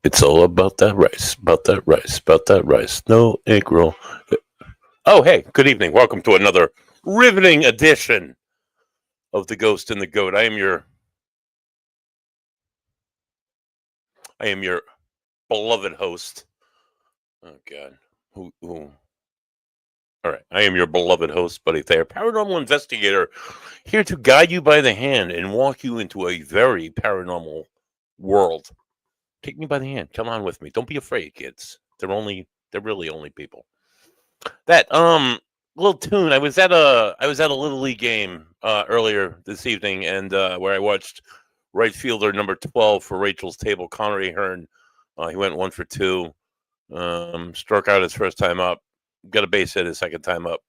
It's all about that rice, about that rice, about that rice. No egg roll. Oh, hey, good evening. Welcome to another riveting edition of The Ghost and the Goat. I am your beloved host. Oh God. Who? All right. I am your beloved host, Buddy Thayer, paranormal investigator, here to guide you by the hand and walk you into a very paranormal world. Take me by the hand. Come on with me. Don't be afraid, kids. They're really only people. That little tune. I was at a little league game earlier this evening, and where I watched right fielder number 12 for Rachel's Table, Connery Hearn. He went 1 for 2, struck out his first time up, got a base hit his second time up.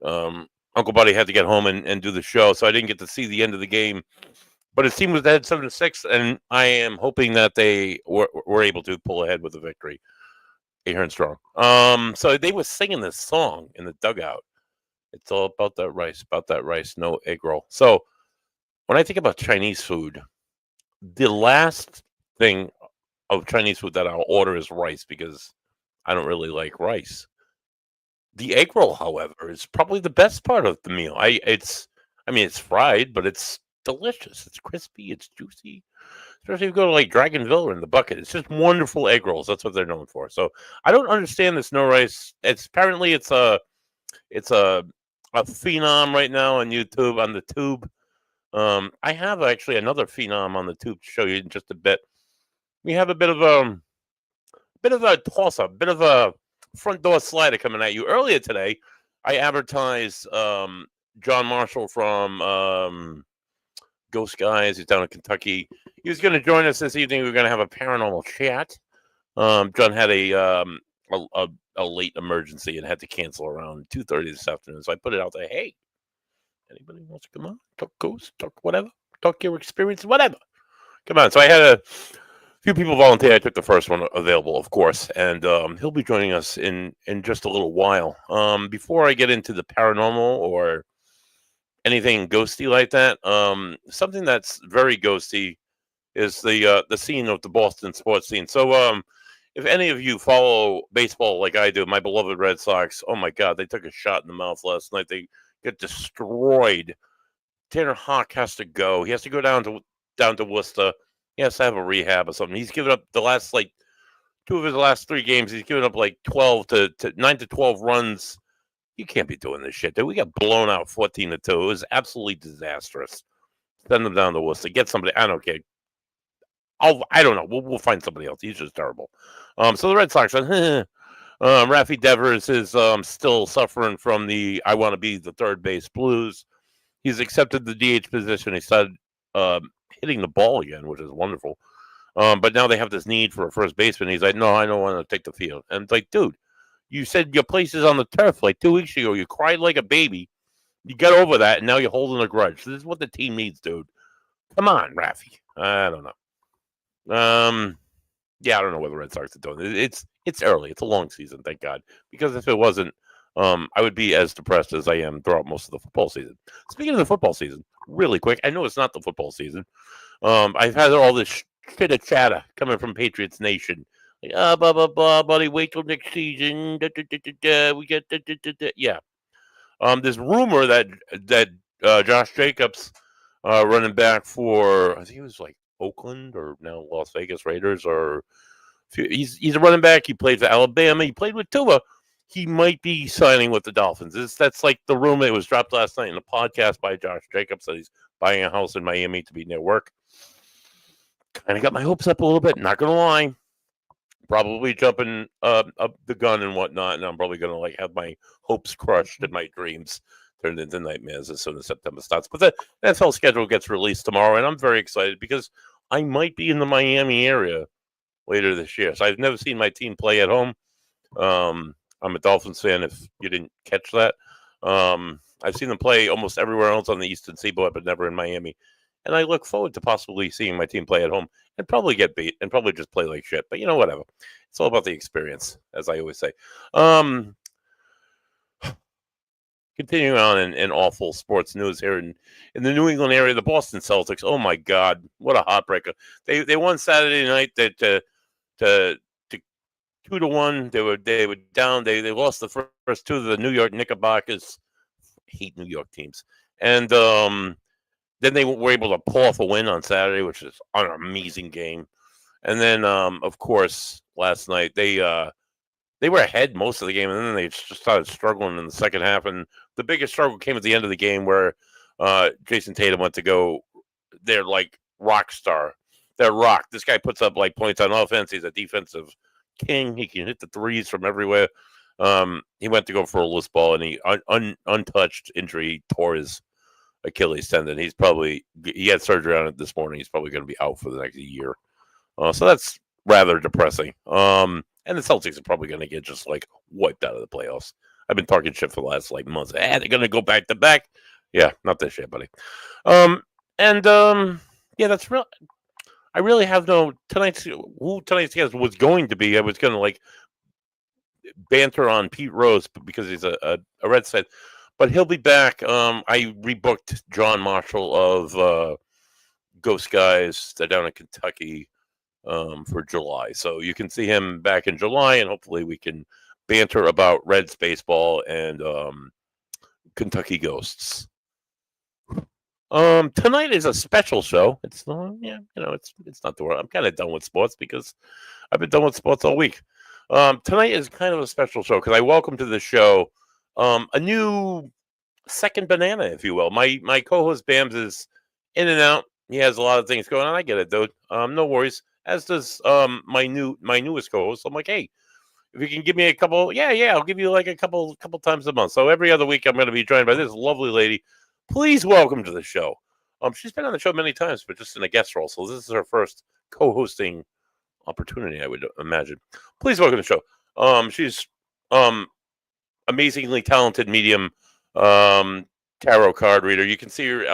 Uncle Buddy had to get home and do the show, so I didn't get to see the end of the game. But his team was ahead 7-6, and I am hoping that they were able to pull ahead with a victory. Ahern Strong. So they were singing this song in the dugout. It's all about that rice, no egg roll. So when I think about Chinese food, the last thing of Chinese food that I'll order is rice because I don't really like rice. The egg roll, however, is probably the best part of the meal. It's fried, but it's delicious. It's crispy. It's juicy. Especially if you go to like Dragonville or in the bucket. It's just wonderful egg rolls. That's what they're known for. So I don't understand this no rice. It's a phenom right now on YouTube on the tube. I have actually another phenom on the tube to show you in just a bit. We have a bit of a toss up, bit of a front door slider coming at you. Earlier today, I advertised John Marshall from Ghost Guys. He's down in Kentucky. He was going to join us this evening. We were going to have a paranormal chat. John had a late emergency and had to cancel around 2:30 this afternoon. So I put it out there. Hey, anybody wants to come on? Talk ghosts, talk whatever, talk your experience, whatever. Come on. So I had a few people volunteer. I took the first one available, of course, and he'll be joining us in just a little while. Before I get into the paranormal or anything ghosty like that, something that's very ghosty is the scene of the Boston sports scene. So if any of you follow baseball like I do, my beloved Red Sox, oh my God, they took a shot in the mouth last night. They get destroyed. Tanner Hawk has to go. He has to go down to Worcester. He has to have a rehab or something. He's given up the last like 2 of his last 3 games. He's given up like 12 to 9 to 12 runs. You can't be doing this shit, dude. We got blown out 14-2. It was absolutely disastrous. Send them down to Worcester. Get somebody. I don't care. I don't know. We'll find somebody else. He's just terrible. So the Red Sox, Rafi Devers is still suffering from the I want to be the third base blues. He's accepted the DH position. He started hitting the ball again, which is wonderful. But now they have this need for a first baseman. He's like, no, I don't want to take the field. And it's like, dude, you said your place is on the turf like 2 weeks ago. You cried like a baby. You got over that, and now you're holding a grudge. This is what the team needs, dude. Come on, Rafi. I don't know. Yeah, I don't know what the Red Sox are doing. It's early. It's a long season, thank God. Because if it wasn't, I would be as depressed as I am throughout most of the football season. Speaking of the football season, really quick, I know it's not the football season. I've had all this chitter chatter coming from Patriots Nation. Like, blah blah blah, buddy. Wait till next season. We get yeah. There's rumor that Josh Jacobs, running back for I think it was like Oakland or now Las Vegas Raiders, or he's a running back. He played for Alabama. He played with Tua. He might be signing with the Dolphins. That's like the rumor. It was dropped last night in a podcast by Josh Jacobs that he's buying a house in Miami to be near work. Kind of got my hopes up a little bit. Not gonna lie. Probably jumping up the gun and whatnot, and I'm probably gonna like have my hopes crushed and my dreams turned into nightmares as soon as September starts. But the NFL schedule gets released tomorrow, and I'm very excited because I might be in the Miami area later this year. So I've never seen my team play at home. I'm a Dolphins fan, if you didn't catch that. I've seen them play almost everywhere else on the Eastern Seaboard, but never in Miami. And I look forward to possibly seeing my team play at home and probably get beat and probably just play like shit. But you know, whatever. It's all about the experience, as I always say. Continuing on in awful sports news here in the New England area, the Boston Celtics. Oh my God, what a heartbreaker! They won Saturday night. That to 2-1. They were down. They lost the first two of the New York Knickerbockers. I hate New York teams. And then they were able to pull off a win on Saturday, which is an amazing game. And then, of course, last night they were ahead most of the game, and then they just started struggling in the second half. And the biggest struggle came at the end of the game where Jason Tatum went to go. They're like rock star. They're rock. This guy puts up like points on offense. He's a defensive king. He can hit the threes from everywhere. He went to go for a loose ball, and he untouched injury. He tore his Achilles tendon. He had surgery on it this morning. He's probably going to be out for the next year. So that's rather depressing. And the Celtics are probably going to get just like wiped out of the playoffs. I've been talking shit for the last like months. They're going to go back to back. Yeah, not this shit, buddy. Yeah, that's real. I really have no tonight's guest was going to be. I was going to like banter on Pete Rose because he's a Red Sox, but he'll be back. I rebooked John Marshall of Ghost Guys. They're down in Kentucky for July, so you can see him back in July, and hopefully we can banter about Reds baseball and Kentucky Ghosts. Tonight is a special show. It's it's not the word. I'm kind of done with sports because I've been done with sports all week. Tonight is kind of a special show because I welcome to the show a new second banana, if you will. My co-host Bams is in and out. He has a lot of things going on. I get it, dude. No worries. As does my newest co-host. I'm like, hey, if you can give me a couple, I'll give you like a couple times a month. So every other week I'm going to be joined by this lovely lady. Please welcome to the show. She's been on the show many times, but just in a guest role. So this is her first co-hosting opportunity, I would imagine. Please welcome to the show. She's amazingly talented medium tarot card reader. You can see her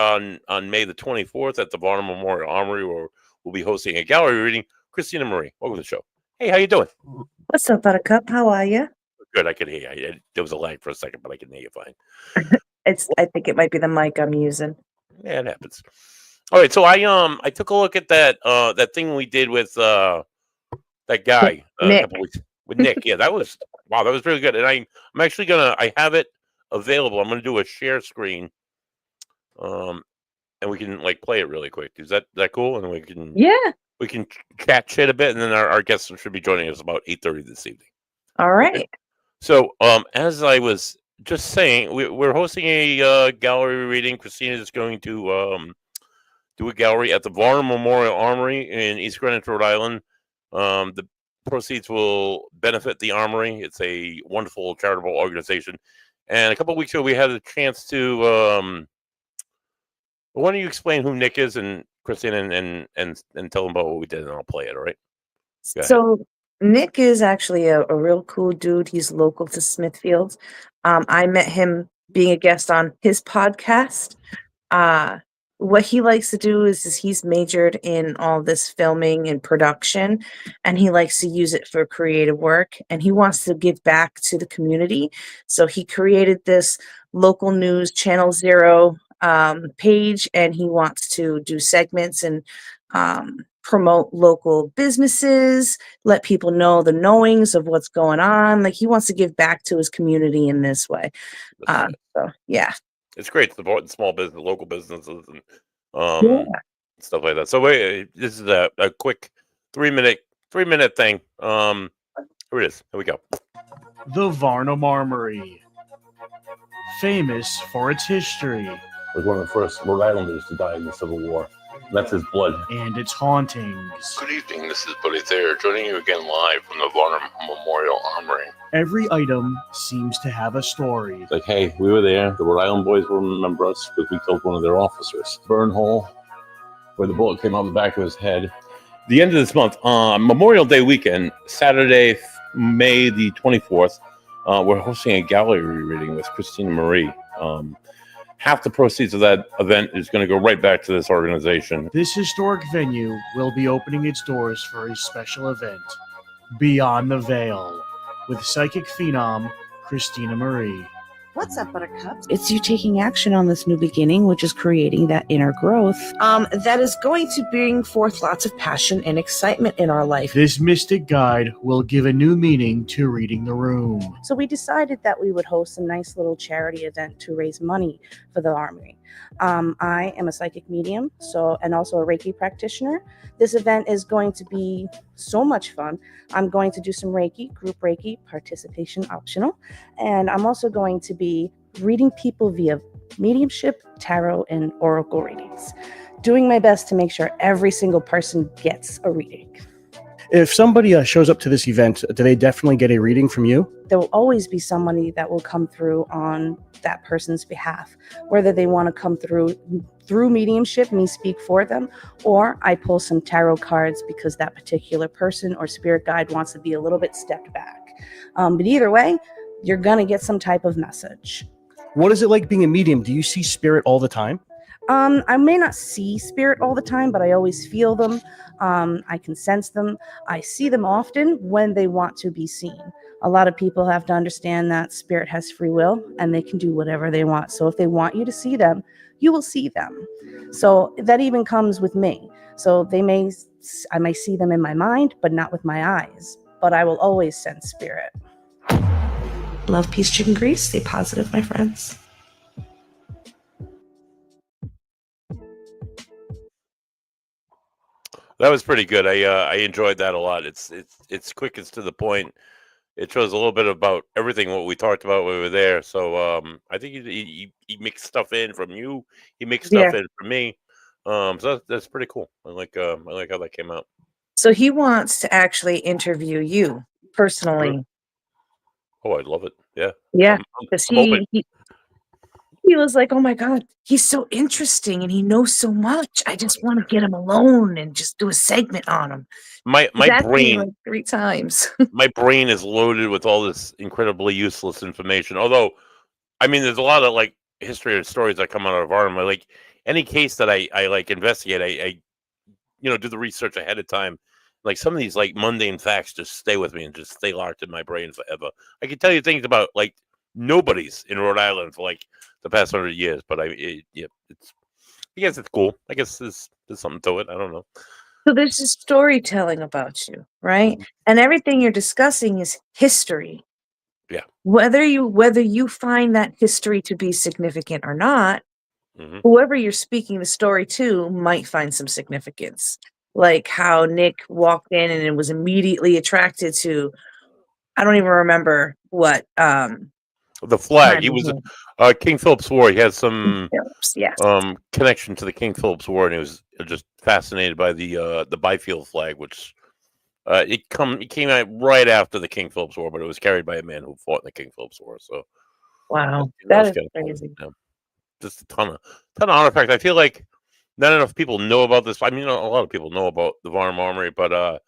on May the 24th at the Varnum Memorial Armory, where we'll be hosting a gallery reading. Christina Marie, welcome to the show. Hey, how you doing? What's up, Buttercup? How are you? Good. I can hear you. There was a lag for a second, but I can hear you fine. I think it might be the mic I'm using. Yeah, it happens. All right, so I took a look at that thing we did with that guy Nick. a couple weeks with Nick. Yeah, that was really good. And I'm actually I have it available. I'm gonna do a share screen, and we can like play it really quick. Is that cool? And we can chat shit a bit, and then our guests should be joining us about 8:30 this evening. All right. Okay? So as I was just saying, we're hosting a gallery reading. Christina is going to do a gallery at the Varnum Memorial Armory in East Greenwich, Rhode Island. The proceeds will benefit the Armory. It's a wonderful charitable organization. And a couple of weeks ago, we had a chance to. Why don't you explain who Nick is, and Christina, and tell them about what we did, and I'll play it. All right. So Nick is actually a real cool dude. He's local to Smithfield. I met him being a guest on his podcast. What he likes to do is he's majored in all this filming and production, and he likes to use it for creative work, and he wants to give back to the community. So he created this local news Channel Zero page, and he wants to do segments and promote local businesses, let people know the knowings of what's going on. Like, he wants to give back to his community in this way. So yeah, it's great supporting small business, local businesses, and stuff like that. So this is a quick 3-minute thing. Here it is. Here we go. The Varnum Armory, famous for its history. Was one of the first Rhode Islanders to die in the Civil War. That's his blood. And its hauntings. Good evening, this is Buddy Thayer, joining you again live from the Varnum Memorial Armory. Every item seems to have a story. Like, hey, we were there. The Rhode Island boys will remember us because we killed one of their officers. Burn hole where the bullet came out the back of his head. The end of this month, Memorial Day weekend, Saturday, May the 24th, we're hosting a gallery reading with Christina Marie. Half the proceeds of that event is going to go right back to this organization. This historic venue will be opening its doors for a special event, Beyond the Veil, with psychic phenom Christina Marie. What's up, Buttercup? It's you taking action on this new beginning, which is creating that inner growth. That is going to bring forth lots of passion and excitement in our life. This mystic guide will give a new meaning to reading the room. So we decided that we would host a nice little charity event to raise money for the Armory. I am a psychic medium, and also a Reiki practitioner. This event is going to be so much fun. I'm going to do some Reiki, group Reiki, participation optional, and I'm also going to be reading people via mediumship, tarot, and oracle readings, doing my best to make sure every single person gets a reading. If somebody shows up to this event, do they definitely get a reading from you? There will always be somebody that will come through on that person's behalf, whether they want to come through mediumship, me speak for them, or I pull some tarot cards because that particular person or spirit guide wants to be a little bit stepped back. But either way, you're going to get some type of message. What is it like being a medium? Do you see spirit all the time? I may not see spirit all the time, but I always feel them. I can sense them. I see them often when they want to be seen. A lot of people have to understand that spirit has free will and they can do whatever they want. So if they want you to see them, you will see them. So that even comes with me. So I may see them in my mind, but not with my eyes. But I will always sense spirit. Love, peace, chicken grease. Stay positive, my friends. That was pretty good. I enjoyed that a lot. It's quick. It's to the point. It shows a little bit about everything what we talked about when we were there. So I think he mixed stuff in from you. He mixed stuff in from me. So that's pretty cool. I like how that came out. So he wants to actually interview you personally. Oh, I love it. Yeah. Yeah, I'm because open. he was like, oh my God, he's so interesting and he knows so much. I just want to get him alone and just do a segment on him. My He's asked me brain like 3 times. my brain is loaded with all this incredibly useless information. Although, I mean, there's a lot of like history and stories that come out of Arnhem. Like any case that I like investigate, I do the research ahead of time. Like some of these like mundane facts just stay with me and just stay locked in my brain forever. I can tell you things about like nobody's in Rhode Island for like the past 100 years, but I guess it's cool. I guess there's something to it. I don't know. So there's this storytelling about you, right? And everything you're discussing is history. Yeah. Whether you find that history to be significant or not, whoever you're speaking the story to might find some significance. Like how Nick walked in and was immediately attracted to, I don't even remember what. The flag. He was King Philip's War. He had some yes. Connection to the King Philip's War, and he was just fascinated by the Byfield flag, which it came out right after the King Philip's War, but it was carried by a man who fought in the King Philip's War. So wow, that is crazy. Cool. Yeah. Just a ton of artifacts. I feel like not enough people know about this. I mean, a lot of people know about the Varnum Armory, but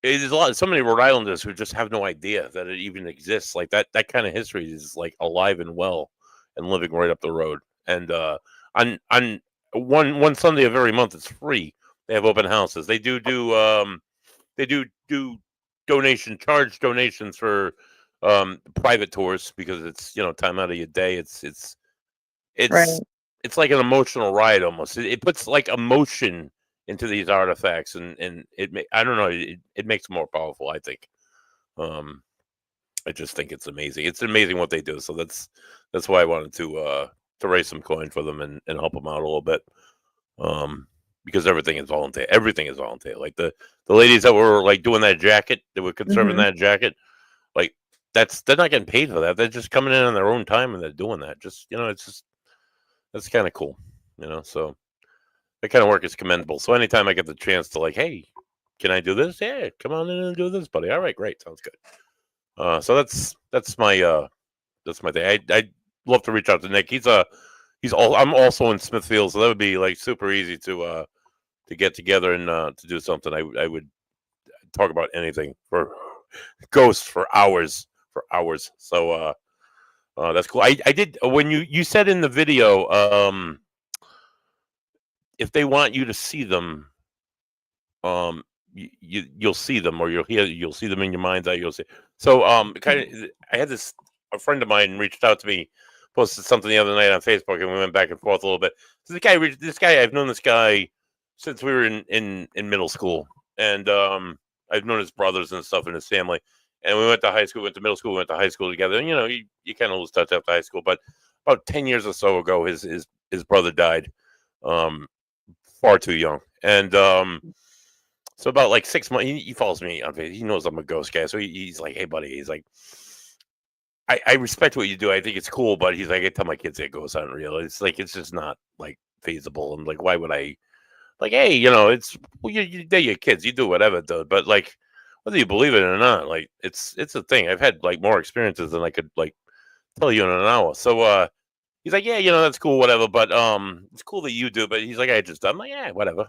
there's so many Rhode Islanders who just have no idea that it even exists. Like that kind of history is like alive and well and living right up the road. And on one Sunday of every month, it's free. They have open houses. They do charge donations for private tours because it's time out of your day. It's right. It's like an emotional ride almost. It puts like emotion into these artifacts, and I don't know, it makes them more powerful, I think. I just think it's amazing. It's amazing what they do. So that's why I wanted to raise some coin for them and help them out a little bit. Because everything is volunteer. Everything is volunteer. Like the ladies that were like doing that jacket, that were conserving that jacket, like they're not getting paid for that. They're just coming in on their own time and they're doing that. Just it's just that's kind of cool. So that kind of work is commendable. So anytime I get the chance to like, hey, can I do this? Yeah, come on in and do this, buddy. All right, great, sounds good. So that's my thing. I'd love to reach out to Nick. I'm also in Smithfield, so that would be like super easy to get together and to do something. I would talk about anything for ghosts for hours. So that's cool. I did when you said in the video, if they want you to see them, you'll see them, or you'll see them in your mind's eye. You'll see. So kind of, I had this a friend of mine reached out to me, posted something the other night on Facebook, and we went back and forth a little bit. So this guy, I've known this guy since we were in middle school, and I've known his brothers and stuff and his family. And we went to high school, went to middle school, went to high school together. And you kind of lose touch after high school. But about 10 years or so ago, his brother died, far too young. And so about like 6 months, he follows me on Facebook. He knows I'm a ghost guy, so he's like, "Hey, buddy," he's like, I respect what you do. I think it's cool, but he's like, I tell my kids that ghosts aren't real. It's like it's just not like feasible. And like, why would I? Like, hey, it's they're your kids. You do whatever, dude. But like, whether you believe it or not, like it's a thing. I've had like more experiences than I could like tell you in an hour. So he's like, yeah, that's cool, whatever. But it's cool that you do. But he's like, I just I'm like, yeah, whatever.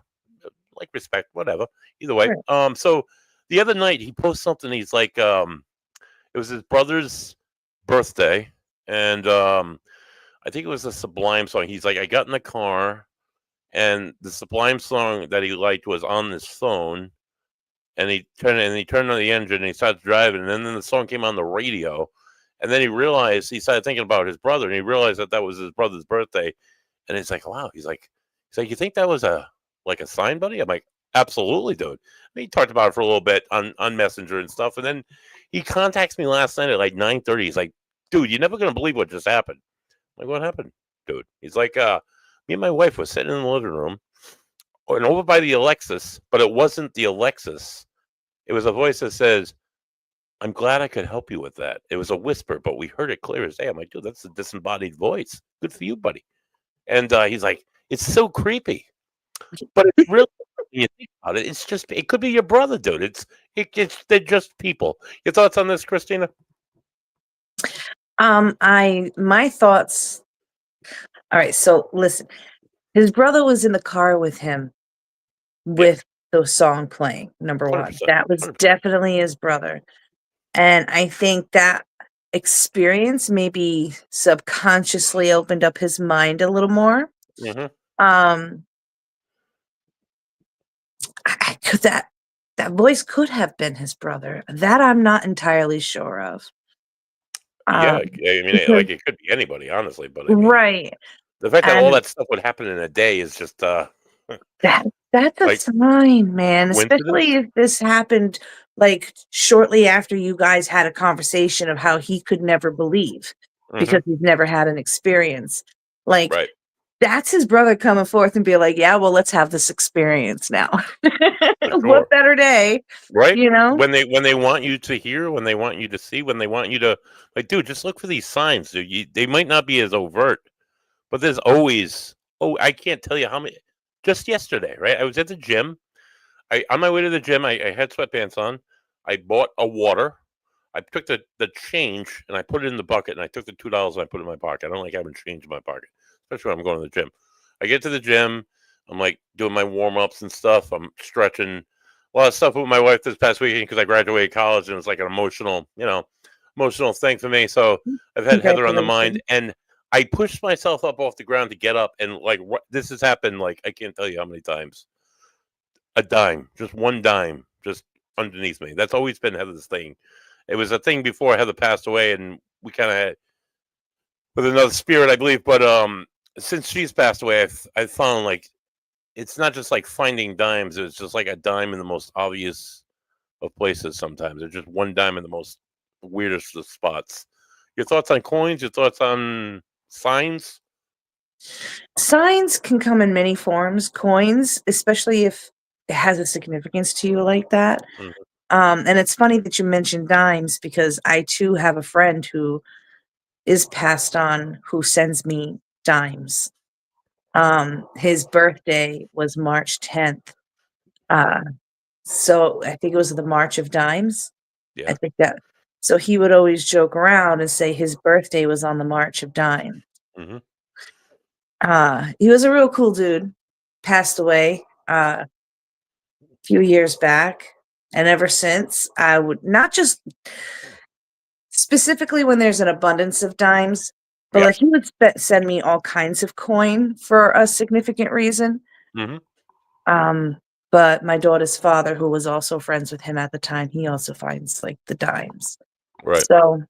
Like respect, whatever. Either way. Right. So the other night he posted something. He's like, it was his brother's birthday, and I think it was a Sublime song. He's like, I got in the car, and the Sublime song that he liked was on his phone, and he turned on the engine, and he started driving, and then the song came on the radio, and then he started thinking about his brother, and he realized that was his brother's birthday, and he's like, wow, he's like, you think that was a sign, buddy? I'm like, absolutely, dude. And he talked about it for a little bit on Messenger and stuff, and then he contacts me last night at like 9:30. He's like, dude, you're never gonna believe what just happened. I'm like, what happened, dude? He's like, me and my wife were sitting in the living room and over by the Alexis, but it wasn't the Alexis. It was a voice that says, I'm glad I could help you with that. It was a whisper, but we heard it clear as day. I'm like, dude, that's a disembodied voice. Good for you, buddy. And he's like, it's so creepy. But it's really, when you think about it, it could be your brother, dude. They're just people. Your thoughts on this, Christina? My thoughts. All right, so listen. His brother was in the car with him with the song playing, number one. 100%. That was 100%. definitely his brother. And I think that experience maybe subconsciously opened up his mind a little more. Mm-hmm. That voice could have been his brother. That I'm not entirely sure of. Yeah, I mean, because- like it could be anybody, honestly. But I mean, right. the fact that all And that stuff would happen in a day is just that's a like sign, man. coincidence. Especially if this happened like shortly after you guys had a conversation of how he could never believe because he's never had an experience. Like Right. that's his brother coming forth and be like, yeah, well, let's have this experience now. Sure. What better day, Right? When they want you to hear, when they want you to see, when they want you to like, dude, just look for these signs. Dude. They might not be as overt, but there's always. Oh, I can't tell you how many. Just yesterday, right? I was at the gym. On my way to the gym, I had sweatpants on. I bought a water. I took the change and I put it in the bucket, and I took the $2 and I put it in my pocket. I don't like having change in my pocket, especially when I'm going to the gym. I get to the gym. I'm like doing my warm ups and stuff. I'm stretching. A lot of stuff with my wife this past weekend because I graduated college, and it's like an emotional thing for me. So I've had Heather on the mind, and I pushed myself up off the ground to get up, and like this has happened like I can't tell you how many times. A dime, just one dime, just underneath me. That's always been Heather's thing. It was a thing before Heather passed away, and we kind of had with another spirit, I believe. But since she's passed away, I've found like it's not just like finding dimes. It's just like a dime in the most obvious of places. Sometimes it's just one dime in the most weirdest of spots. Your thoughts on coins? Your thoughts on signs? Signs can come in many forms. Coins, especially if it has a significance to you like that. And it's funny that you mentioned dimes because I too have a friend who is passed on who sends me dimes. His birthday was March 10th. So I think it was the March of Dimes. Yeah. I think that. So he would always joke around and say his birthday was on the March of Dime. He was a real cool dude. Passed away a few years back, and ever since I would not just specifically when there's an abundance of dimes, but like he would send me all kinds of coin for a significant reason. But my daughter's father, who was also friends with him at the time, he also finds like the dimes. Right. So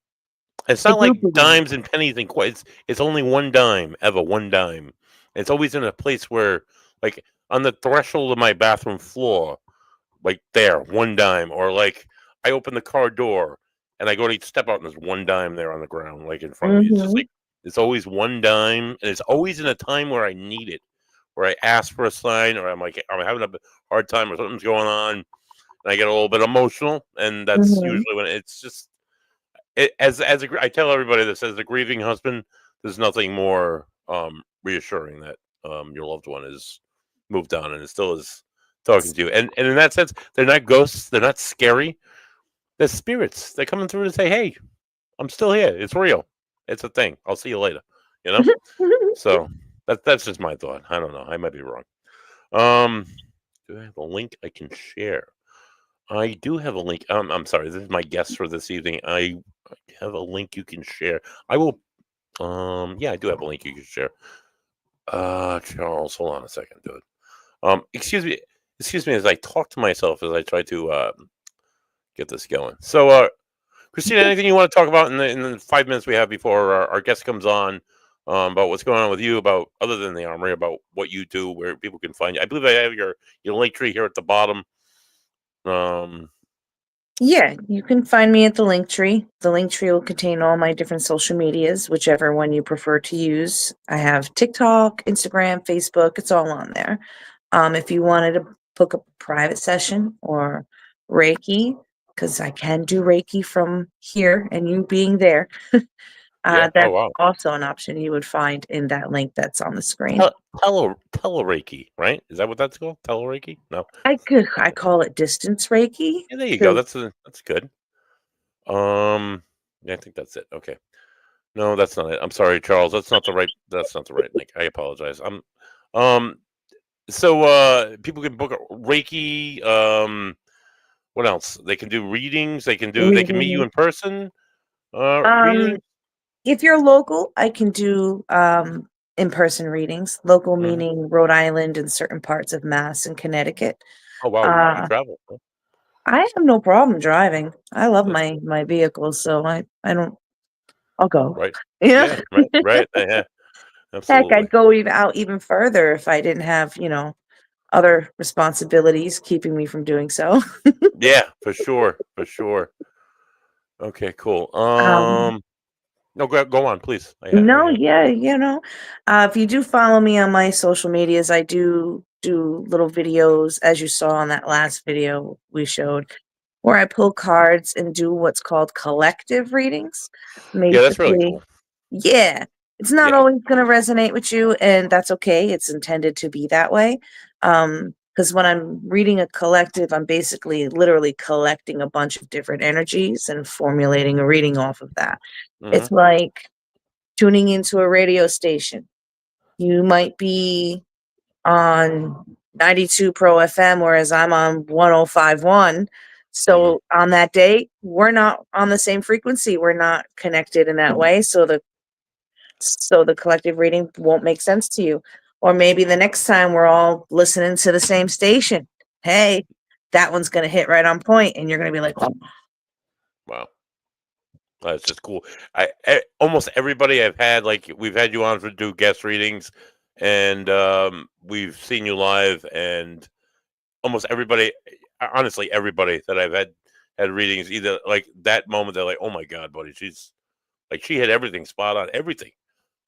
It's I not do like believe. dimes and pennies and coins. It's only one dime ever, one dime. It's always in a place where, like, on the threshold of my bathroom floor, like there, one dime, or like I open the car door and I go to step out and there's one dime there on the ground, like in front of me. It's just Mm-hmm. like it's always one dime, and it's always in a time where I need it, where I ask for a sign, or I'm like I'm having a hard time, or something's going on, and I get a little bit emotional, and that's Mm-hmm. usually when it's just I tell everybody this as a grieving husband, there's nothing more reassuring that your loved one is moved on and still is talking to you. And in that sense, they're not ghosts, they're not scary. They're spirits. They're coming through to say, "Hey, I'm still here. It's real. It's a thing. I'll see you later." You know. So that's just my thought. I don't know. I might be wrong. Um, do I have a link I can share? I do have a link. I'm sorry. This is my guest for this evening. I have a link you can share. I will. Yeah, I do have a link you can share. Charles, hold on a second, dude. Excuse me. Excuse me as I talk to myself as I try to get this going. So, Christina, anything you want to talk about in the 5 minutes we have before our guest comes on? About what's going on with you, about other than the armory, about what you do, where people can find you. I believe I have your link tree here at the bottom. Yeah, you can find me at the link tree. The link tree will contain all my different social medias, whichever one you prefer to use. I have TikTok, Instagram, Facebook. It's all on there. If you wanted to book a private session or Reiki, because I can do Reiki from here and you being there, Yeah. Oh that's wow. also an option you would find in that link that's on the screen. Telereiki, right? Is that what that's called? Telereiki? No. I call it distance Reiki. Yeah, there you go. That's good. Yeah, I think that's it. Okay. No, that's not it. I'm sorry, Charles. That's not the right link. I apologize. Um so people can book a Reiki, what else? They can do readings, they can meet you Reading. in person, Um, readings. if you're local, I can do in-person readings. Local Mhm. meaning Rhode Island and certain parts of Mass and Connecticut. Oh wow, you Uh, travel. Huh? I have no problem driving. I love That's my vehicle, so I don't. I'll go. right. Yeah. Yeah, right, right. Yeah, Heck, absolutely. I'd go even further if I didn't have other responsibilities keeping me from doing so. Yeah, for sure, for sure. Okay, cool. Um, No, go on, please. No, I yeah, if you do follow me on my social medias, I do little videos, as you saw on that last video we showed, where I pull cards and do what's called collective readings. yeah, that's really Basically, cool. yeah, it's not Yeah. always going to resonate with you, and that's okay. It's intended to be that way. Because when I'm reading a collective, I'm basically literally collecting a bunch of different energies and formulating a reading off of that. Mhm. It's like tuning into a radio station. You might be on 92 Pro FM, whereas I'm on 1051. Mhm. So on that day, we're not on the same frequency. We're not connected in that way. So the collective reading won't make sense to you. Or maybe the next time we're all listening to the same station. Hey, that one's gonna hit right on point, and you're gonna be like, oh. Wow. That's just cool. Almost everybody I've had, like we've had you on to do guest readings, and we've seen you live, and almost everybody, honestly, everybody that I've had readings, either like that moment they're like, "Oh my god, buddy, she's like she hit everything spot on, everything."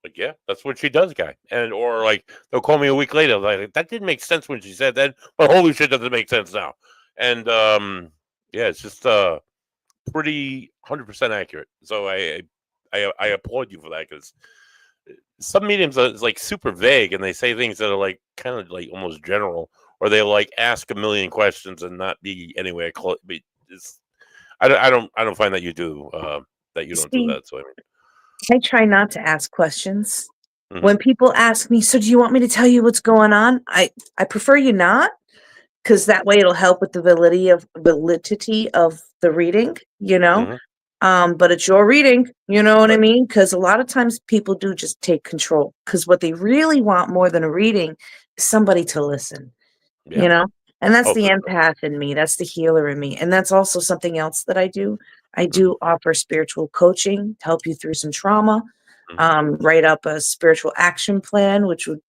Like, yeah, that's what she does, guy. And or like they'll call me a week later, like that didn't make sense when she said that, but holy shit, does it make sense now? And yeah, it's just pretty 100% accurate. So I applaud you for that because some mediums are like super vague and they say things that are like kind of like almost general, or they like ask a million questions and not be anyway. It's, I don't find that you do that you don't do See, that. So I I try not to ask questions. mean, When people ask me, "So do you want me to tell you what's going on?" I prefer you not, because that way it'll help with the validity of the reading, you know? hmm But it's your reading, you know what I right, mean? Because a lot of times people do just take control. Because what they really want more than a reading is somebody to listen, yeah, you know? And that's Oh, the for sure. empath in me. That's the healer in me. And that's also something else that I do. I do offer spiritual coaching to help you through some trauma, write up a spiritual action plan, which would,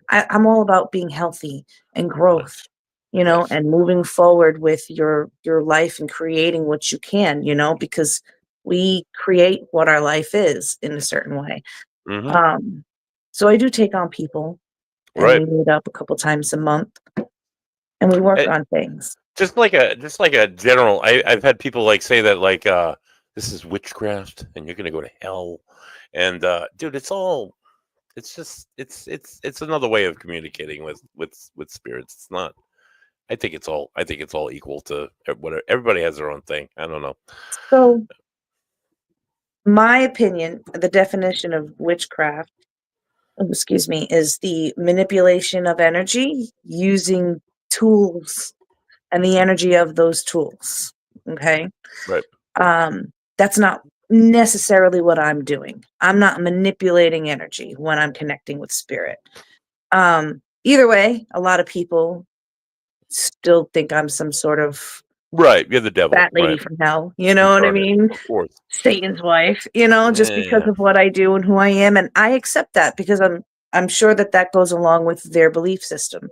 I'm all about being healthy and growth, Nice. Nice. and moving forward with your life and creating what you can, because we create what our life is in a certain way. So I do take on people, and Right. we meet up a couple times a month, and we work Eh, on things. Just like a general, I've had people like say that like this is witchcraft and you're gonna go to hell, and dude, it's another way of communicating with spirits. It's not. I think it's all equal to whatever. Everybody has their own thing. I don't know. So my opinion, the definition of witchcraft, is the manipulation of energy using tools and the energy of those tools. Okay. Right. That's not necessarily what I'm doing. I'm not manipulating energy when I'm connecting with spirit. Either way, a lot of people still think I'm some sort of Right. You're the devil. fat lady Right. from hell. You know what I Incarnate, mean? of course. Satan's wife, just because Yeah. of what I do and who I am. And I accept that because I'm sure that goes along with their belief system.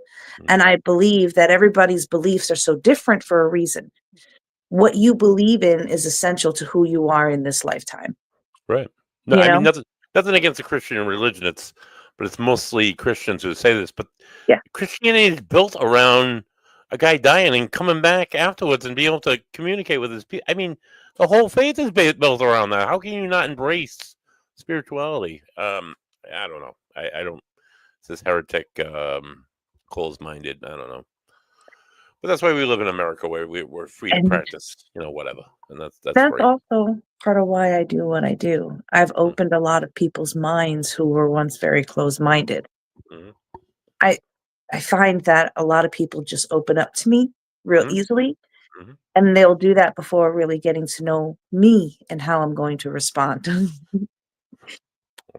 And I believe that everybody's beliefs are so different for a reason. What you believe in is essential to who you are in this lifetime. Right. No, You I mean know? nothing against the Christian religion. But it's mostly Christians who say this. But Yeah. Christianity is built around a guy dying and coming back afterwards and being able to communicate with his people. I mean, the whole faith is built around that. How can you not embrace spirituality? I don't know. I don't. It's this heretic, closed-minded. I don't know. But that's why we live in America, where we're free to And practice, whatever, and that's that's great. also part of why I do what I do. I've opened a lot of people's minds who were once very closed-minded. Mhm. I find that a lot of people just open up to me real Mhm. easily, Mhm. and they'll do that before really getting to know me and how I'm going to respond.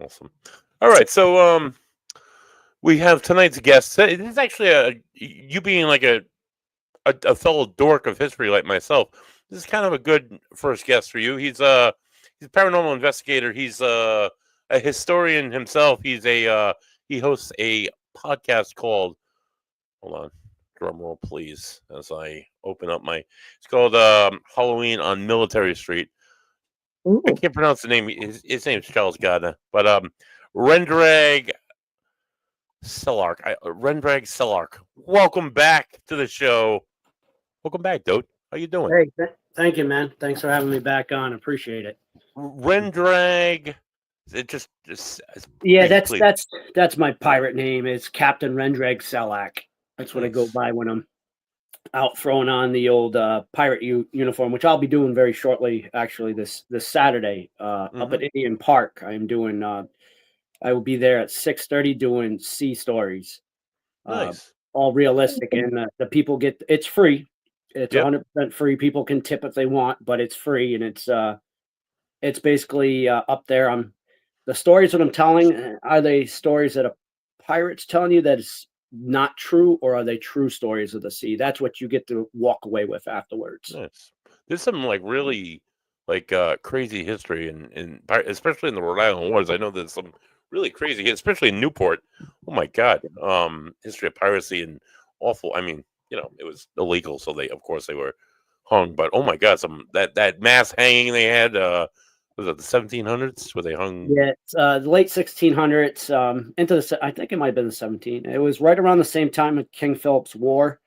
Awesome. All right, so we have tonight's guest. This is actually you being like a fellow dork of history like myself. This is kind of a good first guest for you. He's a paranormal investigator. He's a historian himself. He hosts a podcast called, hold on, drum roll please, as I open up it's called Halloween on Military Street. I Ooh, can't pronounce the name. His name's Charles Gardner, but Rendrag Sellark. Welcome back to the show. Welcome back, dude. How you doing? Hey, thank you, man. Thanks for having me back on. Appreciate it. Rendrag. It just Yeah, please. that's my pirate name. It's Captain Rendrag Selak. That's what I go Nice. by when I'm out throwing on the old pirate uniform, which I'll be doing very shortly. Actually, this Saturday up at Indian Park, I am doing. I will be there at 6:30 doing sea stories. Nice. All realistic, and the people get. It's free. It's Yep. 100% free. People can tip if they want, but it's free, and it's basically up there. The stories that I'm telling, are they stories that a pirate's telling you that is not true, or are they true stories of the sea? That's what you get to walk away with afterwards. Nice. There's some like really like crazy history especially in the Rhode Island Wars. I know there's some really crazy, especially in Newport. Oh my God. History of piracy and awful. I mean, it was illegal, so of course they were hung. But oh my God, that mass hanging they had. Was it the 1700s where they hung? Yeah, it's the late 1600s into I think it might have been the 17. It was right around the same time of King Philip's War,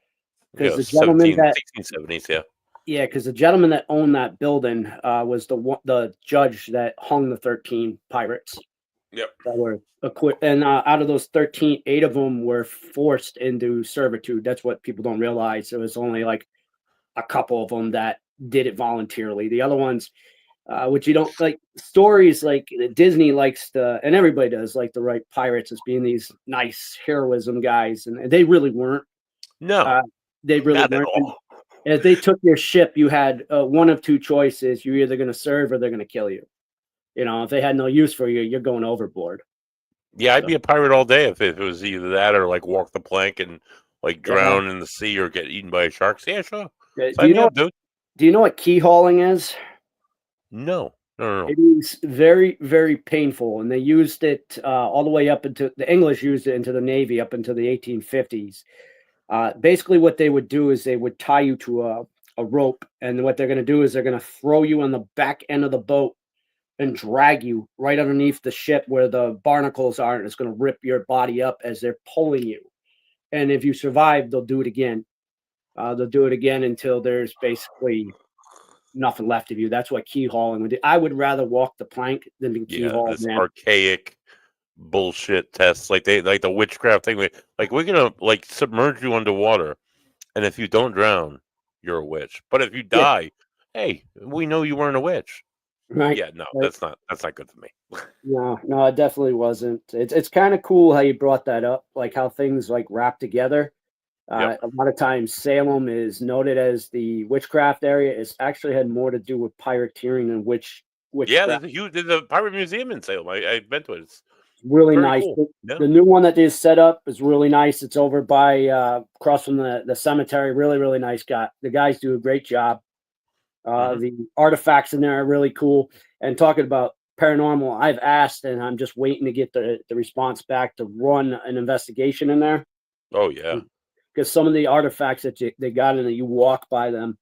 because the gentleman 1670s. Yeah. Yeah, because the gentleman that owned that building was the judge that hung the 13 pirates. Yep. That were acquitted, and out of those 13, 8 of them were forced into servitude. That's what people don't realize. It was only like a couple of them that did it voluntarily. The other ones, which you don't like, stories like Disney likes to, and everybody does like to write pirates as being these nice heroism guys, and they really weren't. No, they really not weren't. at all. If they took your ship, you had one of two choices. You're either going to serve or they're going to kill you. If they had no use for you, you're going overboard. Yeah, I'd be a pirate all day if it was either that or like walk the plank and like Yeah. drown in the sea or get eaten by sharks. Yeah, sure. Do Sign you me know? up, dude. Do you know what key hauling is? No. It is very, very painful, and they used it all the way up into the English used it into the Navy up into the 1850s. Basically, what they would do is they would tie you to a rope, and what they're going to do is they're going to throw you on the back end of the boat and drag you right underneath the ship where the barnacles are, and it's going to rip your body up as they're pulling you. And if you survive, they'll do it again. They'll do it again until there's basically nothing left of you. That's what key hauling would do. I would rather walk the plank than be key hauled, this man. archaic bullshit tests, like the witchcraft thing. Like we're gonna like submerge you underwater, and if you don't drown, you're a witch. But if you die, hey, we know you weren't a witch. Right? Yeah, no, Right. that's not good for me. No, it definitely wasn't. It's kind of cool how you brought that up, like how things like wrap together. Yep. A lot of times, Salem is noted as the witchcraft area. It's actually had more to do with pirateering than Yeah, witchcraft. there's a pirate museum in Salem. I've been to it. It's Really very nice. cool. Yeah. The new one that is set up is really nice. It's over by across from the cemetery. Really, really nice guy. The guys do a great job. The artifacts in there are really cool. And talking about paranormal, I've asked, and I'm just waiting to get the response back to run an investigation in there. Oh yeah. Because some of the artifacts that they got in there, you walk by them,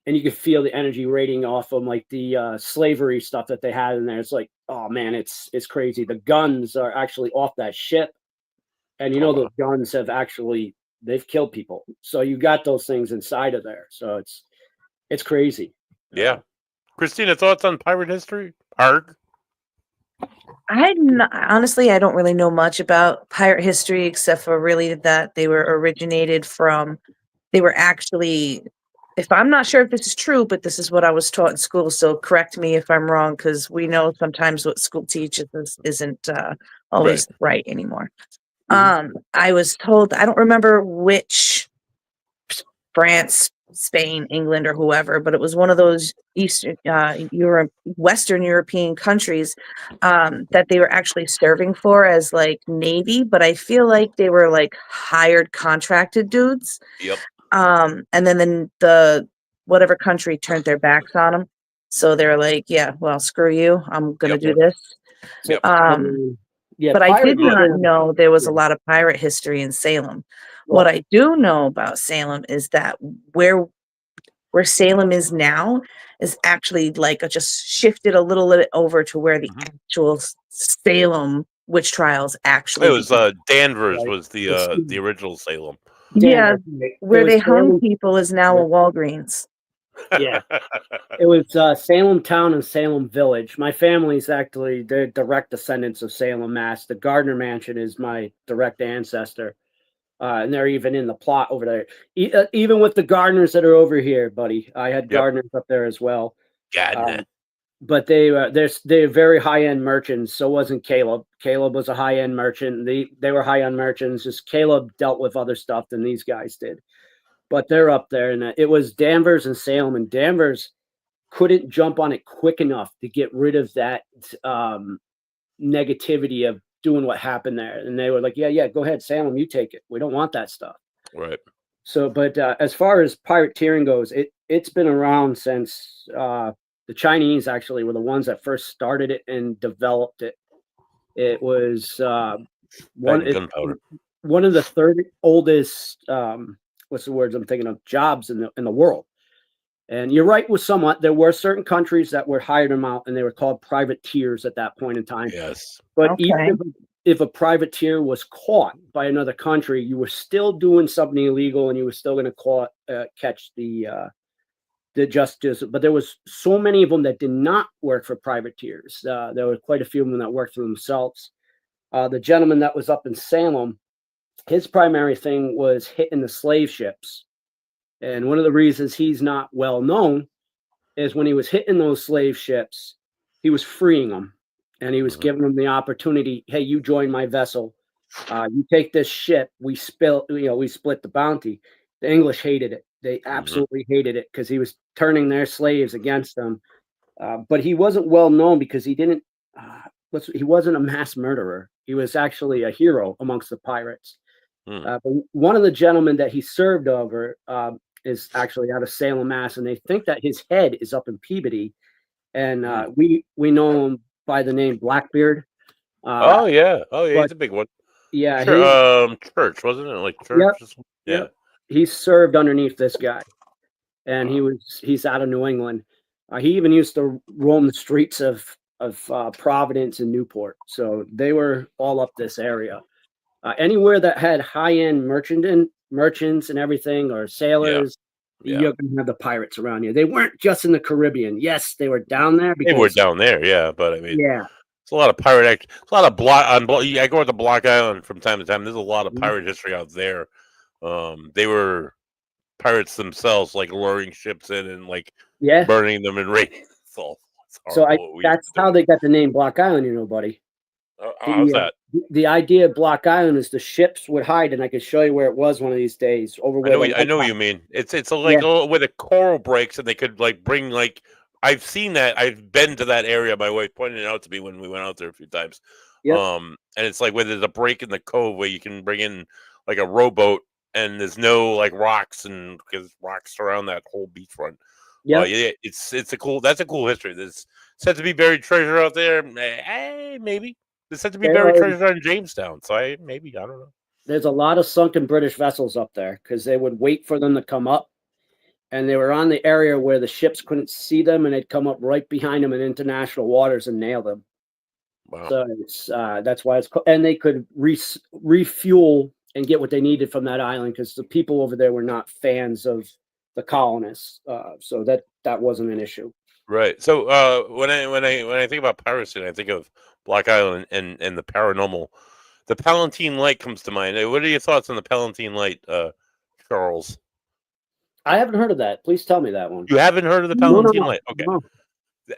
and you can feel the energy rating off them, like the slavery stuff that they had in there. It's like, oh man, it's crazy. The guns are actually off that ship, and you know those guns they've killed people. So you got those things inside of there. So it's crazy. Yeah. Christina, thoughts on pirate history? Arg? Honestly, I don't really know much about pirate history except for really that they were actually, if I'm not sure if this is true, but this is what I was taught in school. So correct me if I'm wrong, because we know sometimes what school teaches isn't always right anymore. I was told, I don't remember which France, Spain, England, or whoever, but it was one of those Western European countries that they were actually serving for as like Navy, but I feel like they were like hired contracted dudes. Yep. And then the whatever country turned their backs on them, so they're like, yeah, well, screw you, I'm gonna do this. Yep. Yeah, but I did not history- know there was a lot of pirate history in Salem. Well, What I do know about Salem is that where Salem is now is actually like just shifted a little bit over to where the actual Salem witch trials actually It was Danvers Right. was the original Salem. yeah, Danvers, right. where It was they hung Salem- people is now a Walgreens. Yeah. It was Salem Town and Salem Village. My family's actually they're direct descendants of Salem, Mass. The Gardner Mansion is my direct ancestor, and they're even in the plot over there. Even with the Gardners that are over here, buddy, I had Gardners up there as well. But they're very high end merchants. So wasn't Caleb. Caleb was a high end merchant. They were high end merchants. Just Caleb dealt with other stuff than these guys did. But they're up there, and it was Danvers and Salem, and Danvers couldn't jump on it quick enough to get rid of that negativity of doing what happened there. And they were like, yeah, go ahead, Salem, you take it. We don't want that stuff. Right. So, but as far as pirateering goes, it's been around since the Chinese actually were the ones that first started it and developed it. It was one of the third oldest what's the words I'm thinking of jobs in the world. And you're right with somewhat. There were certain countries that were hired them out, and they were called privateers at that point in time. Yes. But even if a privateer was caught by another country, you were still doing something illegal, and you were still going to catch the justice. But there was so many of them that did not work for privateers. There were quite a few of them that worked for themselves. The gentleman that was up in Salem, his primary thing was hitting the slave ships. And one of the reasons he's not well known is when he was hitting those slave ships, he was freeing them, and he was giving them the opportunity. Hey, you join my vessel. You take this ship. We split the bounty. The English hated it. They absolutely hated it because he was turning their slaves against them. But he wasn't well known because he didn't. He wasn't a mass murderer. He was actually a hero amongst the pirates. But one of the gentlemen that he served over is actually out of Salem, Mass, and they think that his head is up in Peabody, and we know him by the name Blackbeard. Oh yeah, but- he's a big one. Yeah, Church, wasn't it? Like church? Yep, or something? Yeah. yep. He served underneath this guy, and he's out of New England. He even used to roam the streets of Providence and Newport, so they were all up this area. Anywhere that had high-end merchants and everything, or sailors, you're gonna have the pirates around you. They weren't just in the Caribbean. Yes, they were down there. They were down there, yeah. But I mean, yeah, it's a lot of pirate act. It's a lot of I go to Block Island from time to time. There's a lot of pirate history out there. They were pirates themselves, like luring ships in and like burning them and raiding. So that's how they got the name Block Island, you know, buddy. How's that? The idea of Block Island is the ships would hide, and I could show you where it was one of these days. Over where I know what you mean. It's like where the coral breaks, and they could like bring like. I've seen that. I've been to that area. My wife pointed it out to me when we went out there a few times. Yep. And it's like where there's a break in the cove where you can bring in like a rowboat, and there's no like rocks, and because rocks surround that whole beachfront. Yeah, it's a cool. That's a cool history. There's said to be buried treasure out there. Maybe there's said to be buried treasure in Jamestown. So I don't know. There's a lot of sunken British vessels up there because they would wait for them to come up. And they were on the area where the ships couldn't see them, and they'd come up right behind them in international waters and nail them. Wow. So it's, that's why it's and they could refuel and get what they needed from that island because the people over there were not fans of the colonists. So that wasn't an issue. Right. So when I think about piracy, I think of Block Island and the paranormal. The Palatine Light comes to mind. What are your thoughts on the Palatine Light, Charles? I haven't heard of that. Please tell me that one. You haven't heard of the Palatine Light? Okay. No.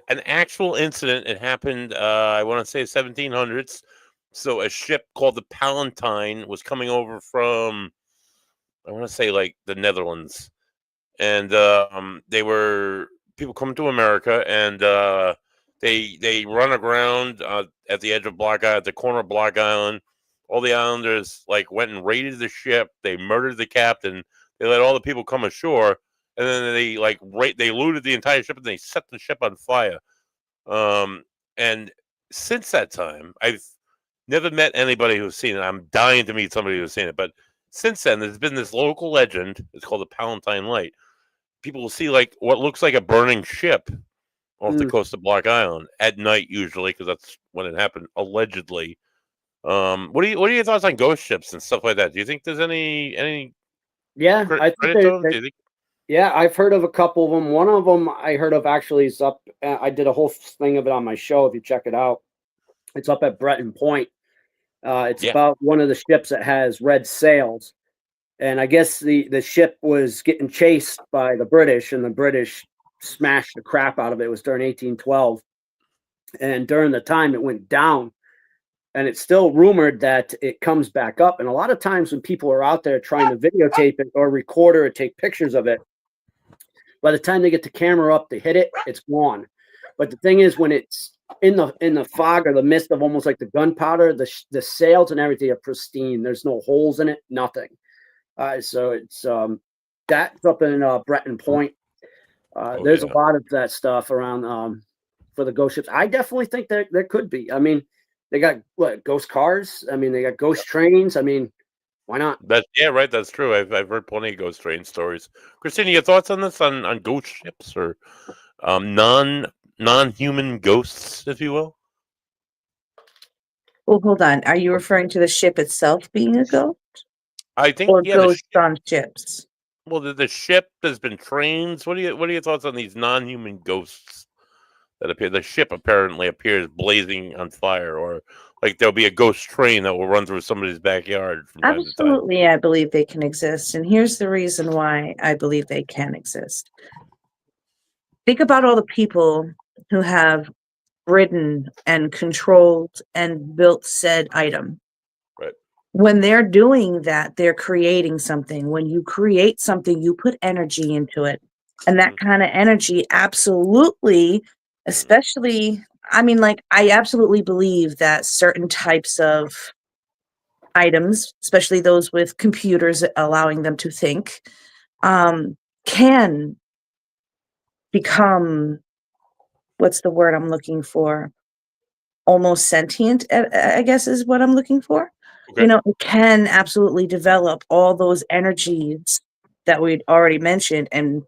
An actual incident. It happened, I want to say 1700s. So a ship called the Palatine was coming over from, I want to say like the Netherlands. And they were people coming to America, and they run aground at the edge of Block Island, at the corner of Block Island. All the islanders like went and raided the ship. They murdered the captain. They let all the people come ashore, and then they they looted the entire ship, and they set the ship on fire. And since that time, I've never met anybody who's seen it. I'm dying to meet somebody who's seen it. But since then, there's been this local legend. It's called the Palatine Light. People will see like what looks like a burning ship off the coast of Block Island at night, usually, because that's when it happened, allegedly. What are your thoughts on ghost ships and stuff like that? Do you think there's any? Yeah, I think I've heard of a couple of them. One of them I heard of actually is up. I did a whole thing of it on my show. If you check it out, it's up at Breton Point. It's about one of the ships that has red sails, and I guess the ship was getting chased by the British, and the British smashed the crap out of it. It was during 1812, and during the time it went down. And it's still rumored that it comes back up. And a lot of times when people are out there trying to videotape it or record or take pictures of it, by the time they get the camera up to hit it, it's gone. But the thing is, when it's in the fog or the mist of almost like the gunpowder, the sails and everything are pristine. There's no holes in it, nothing. So it's that's up in Breton Point. There's a lot of that stuff around for the ghost ships. I definitely think there could be. I mean, they got ghost cars. I mean, they got ghost trains. I mean, why not? That's right. That's true. I've heard plenty of ghost train stories. Christina, your thoughts on this on ghost ships or non-human ghosts, if you will? Well, hold on. Are you referring to the ship itself being a ghost? I think or ghosts on ships. Well, the ship, there's been trains. What are your thoughts on these non-human ghosts that appear? The ship apparently appears blazing on fire, or like there'll be a ghost train that will run through somebody's backyard from time to time. Absolutely, I believe they can exist. And here's the reason why I believe they can exist. Think about all the people who have ridden and controlled and built said item. Right. When they're doing that, they're creating something. When you create something, you put energy into it. And that kind of energy absolutely, especially, I mean, like, I absolutely believe that certain types of items, especially those with computers allowing them to think, can become, what's the word I'm looking for? Almost sentient, I guess is what I'm looking for. Okay. You know, it can absolutely develop all those energies that we'd already mentioned and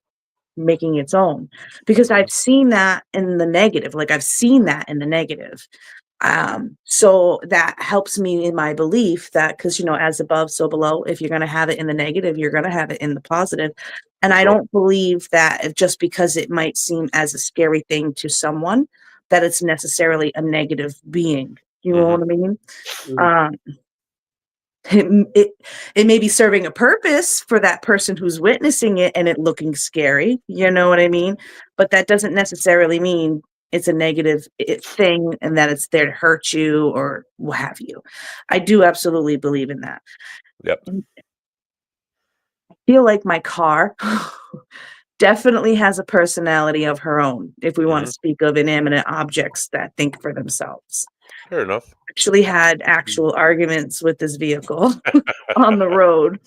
making its own. Because I've seen that in the negative, like I've seen that in the negative. So that helps me in my belief that, because you know, as above, so below, if you're going to have it in the negative, you're going to have it in the positive. And I Sure. don't believe that just because it might seem as a scary thing to someone, that it's necessarily a negative being. You know what I mean? Um, it may be serving a purpose for that person who's witnessing it and it looking scary. You know what I mean? But that doesn't necessarily mean it's a negative thing and that it's there to hurt you or what have you. I do absolutely believe in that. Yep. I feel like my car definitely has a personality of her own, if we want to speak of inanimate objects that think for themselves. Fair enough. Actually had actual arguments with this vehicle on the road.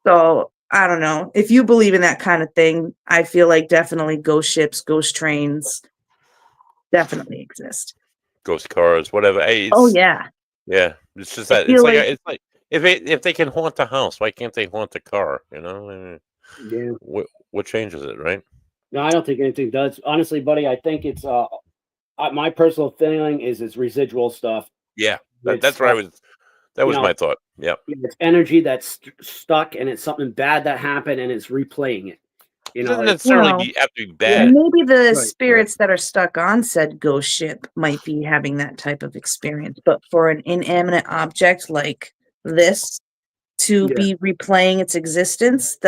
So I don't know. If you believe in that kind of thing, I feel like definitely ghost ships, ghost trains definitely exist. Ghost cars, whatever. Hey, Oh it's, yeah. yeah. It's just I that feel like it's like if they can haunt the house, why can't they haunt the car? You know, I mean, Yeah. what changes it, right? No, I don't think anything does. Honestly, buddy, I think it's my personal feeling is it's residual stuff. Yeah, It's that's where I was. That you was know, my thought. Yep. it's energy that's stuck, and it's something bad that happened, and it's replaying it. You It know, doesn't it's necessarily well, have to be yeah, bad. maybe the right. spirits that are stuck on said ghost ship might be having that type of experience. But for an inanimate object like this to Yeah. be replaying its existence,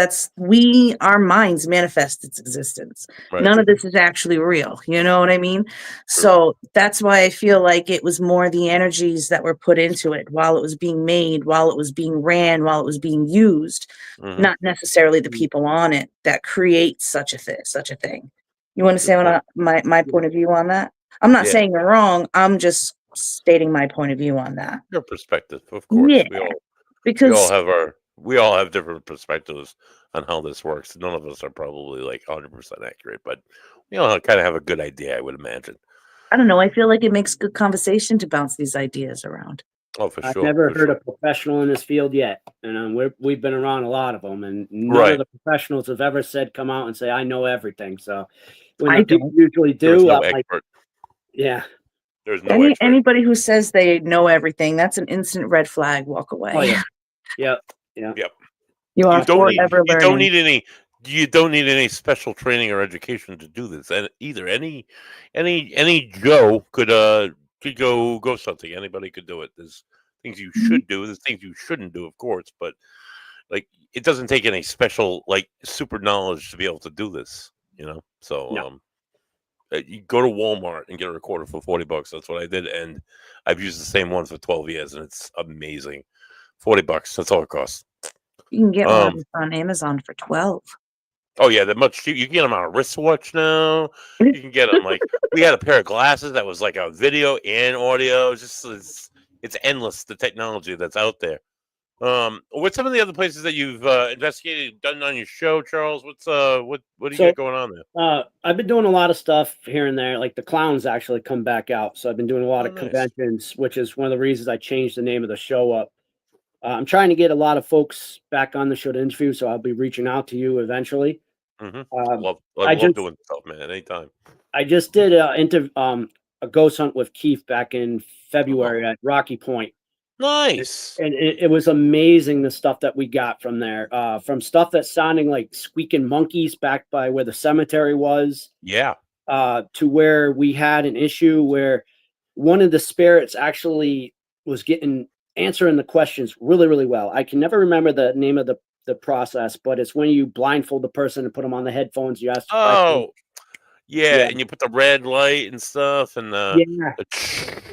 our minds manifest its existence. Right. None of this is actually real. You know what I mean? So that's why I feel like it was more the energies that were put into it while it was being made, while it was being ran, while it was being used, not necessarily the people on it that create such a thing. You understand what my point of view on that? I'm not Yeah. saying you're wrong. I'm just stating my point of view on that. Your perspective, of course. Yeah, We all because have different perspectives on how this works. None of us are probably like 100% accurate, but we all kind of have a good idea, I would imagine. I don't know. I feel like it makes good conversation to bounce these ideas around. Oh, for I've sure. never for heard sure. a professional in this field yet, and we've been around a lot of them, and none Right. of the professionals have ever come out and say I know everything. So when I the people don't. usually There's do, no I'm like, expert. yeah, There's no expert. Anybody who says they know everything, that's an instant red flag. Walk away. oh yeah, yeah. Yep. You are You don't forever learning. you don't need any special training or education to do this. And either any Joe could go ghost hunting. Anybody could do it. There's things you should do. There's things you shouldn't do, of course. But like, it doesn't take any special like super knowledge to be able to do this. You know. So No. you go to Walmart and get a recorder for $40. That's what I did, and I've used the same one for 12 years, and it's amazing. $40. That's all it costs. You can get one on Amazon for 12. Oh yeah, they're much cheaper. You can get them on a wristwatch now. You can get them like we had a pair of glasses that was like a video and audio. It's endless, the technology that's out there. What's some of the other places that you've investigated, done on your show, Charles? What's what do you got going on there? I've been doing a lot of stuff here and there. Like the clowns actually come back out, so I've been doing a lot of Nice. conventions, which is one of the reasons I changed the name of the show up. I'm trying to get a lot of folks back on the show to interview, so I'll be reaching out to you eventually. Love just- doing stuff, man. Anytime. I just did a ghost hunt with Keith back in February at Rocky Point. Nice. And it was amazing, the stuff that we got from there. From stuff that's sounding like squeaking monkeys back by where the cemetery was. Yeah. To where we had an issue where one of the spirits actually was answering the questions really, really well. I can never remember the name of the process, but it's when you blindfold the person and put them on the headphones. You ask. Oh, yeah, Yeah. and you put the red light and stuff, and the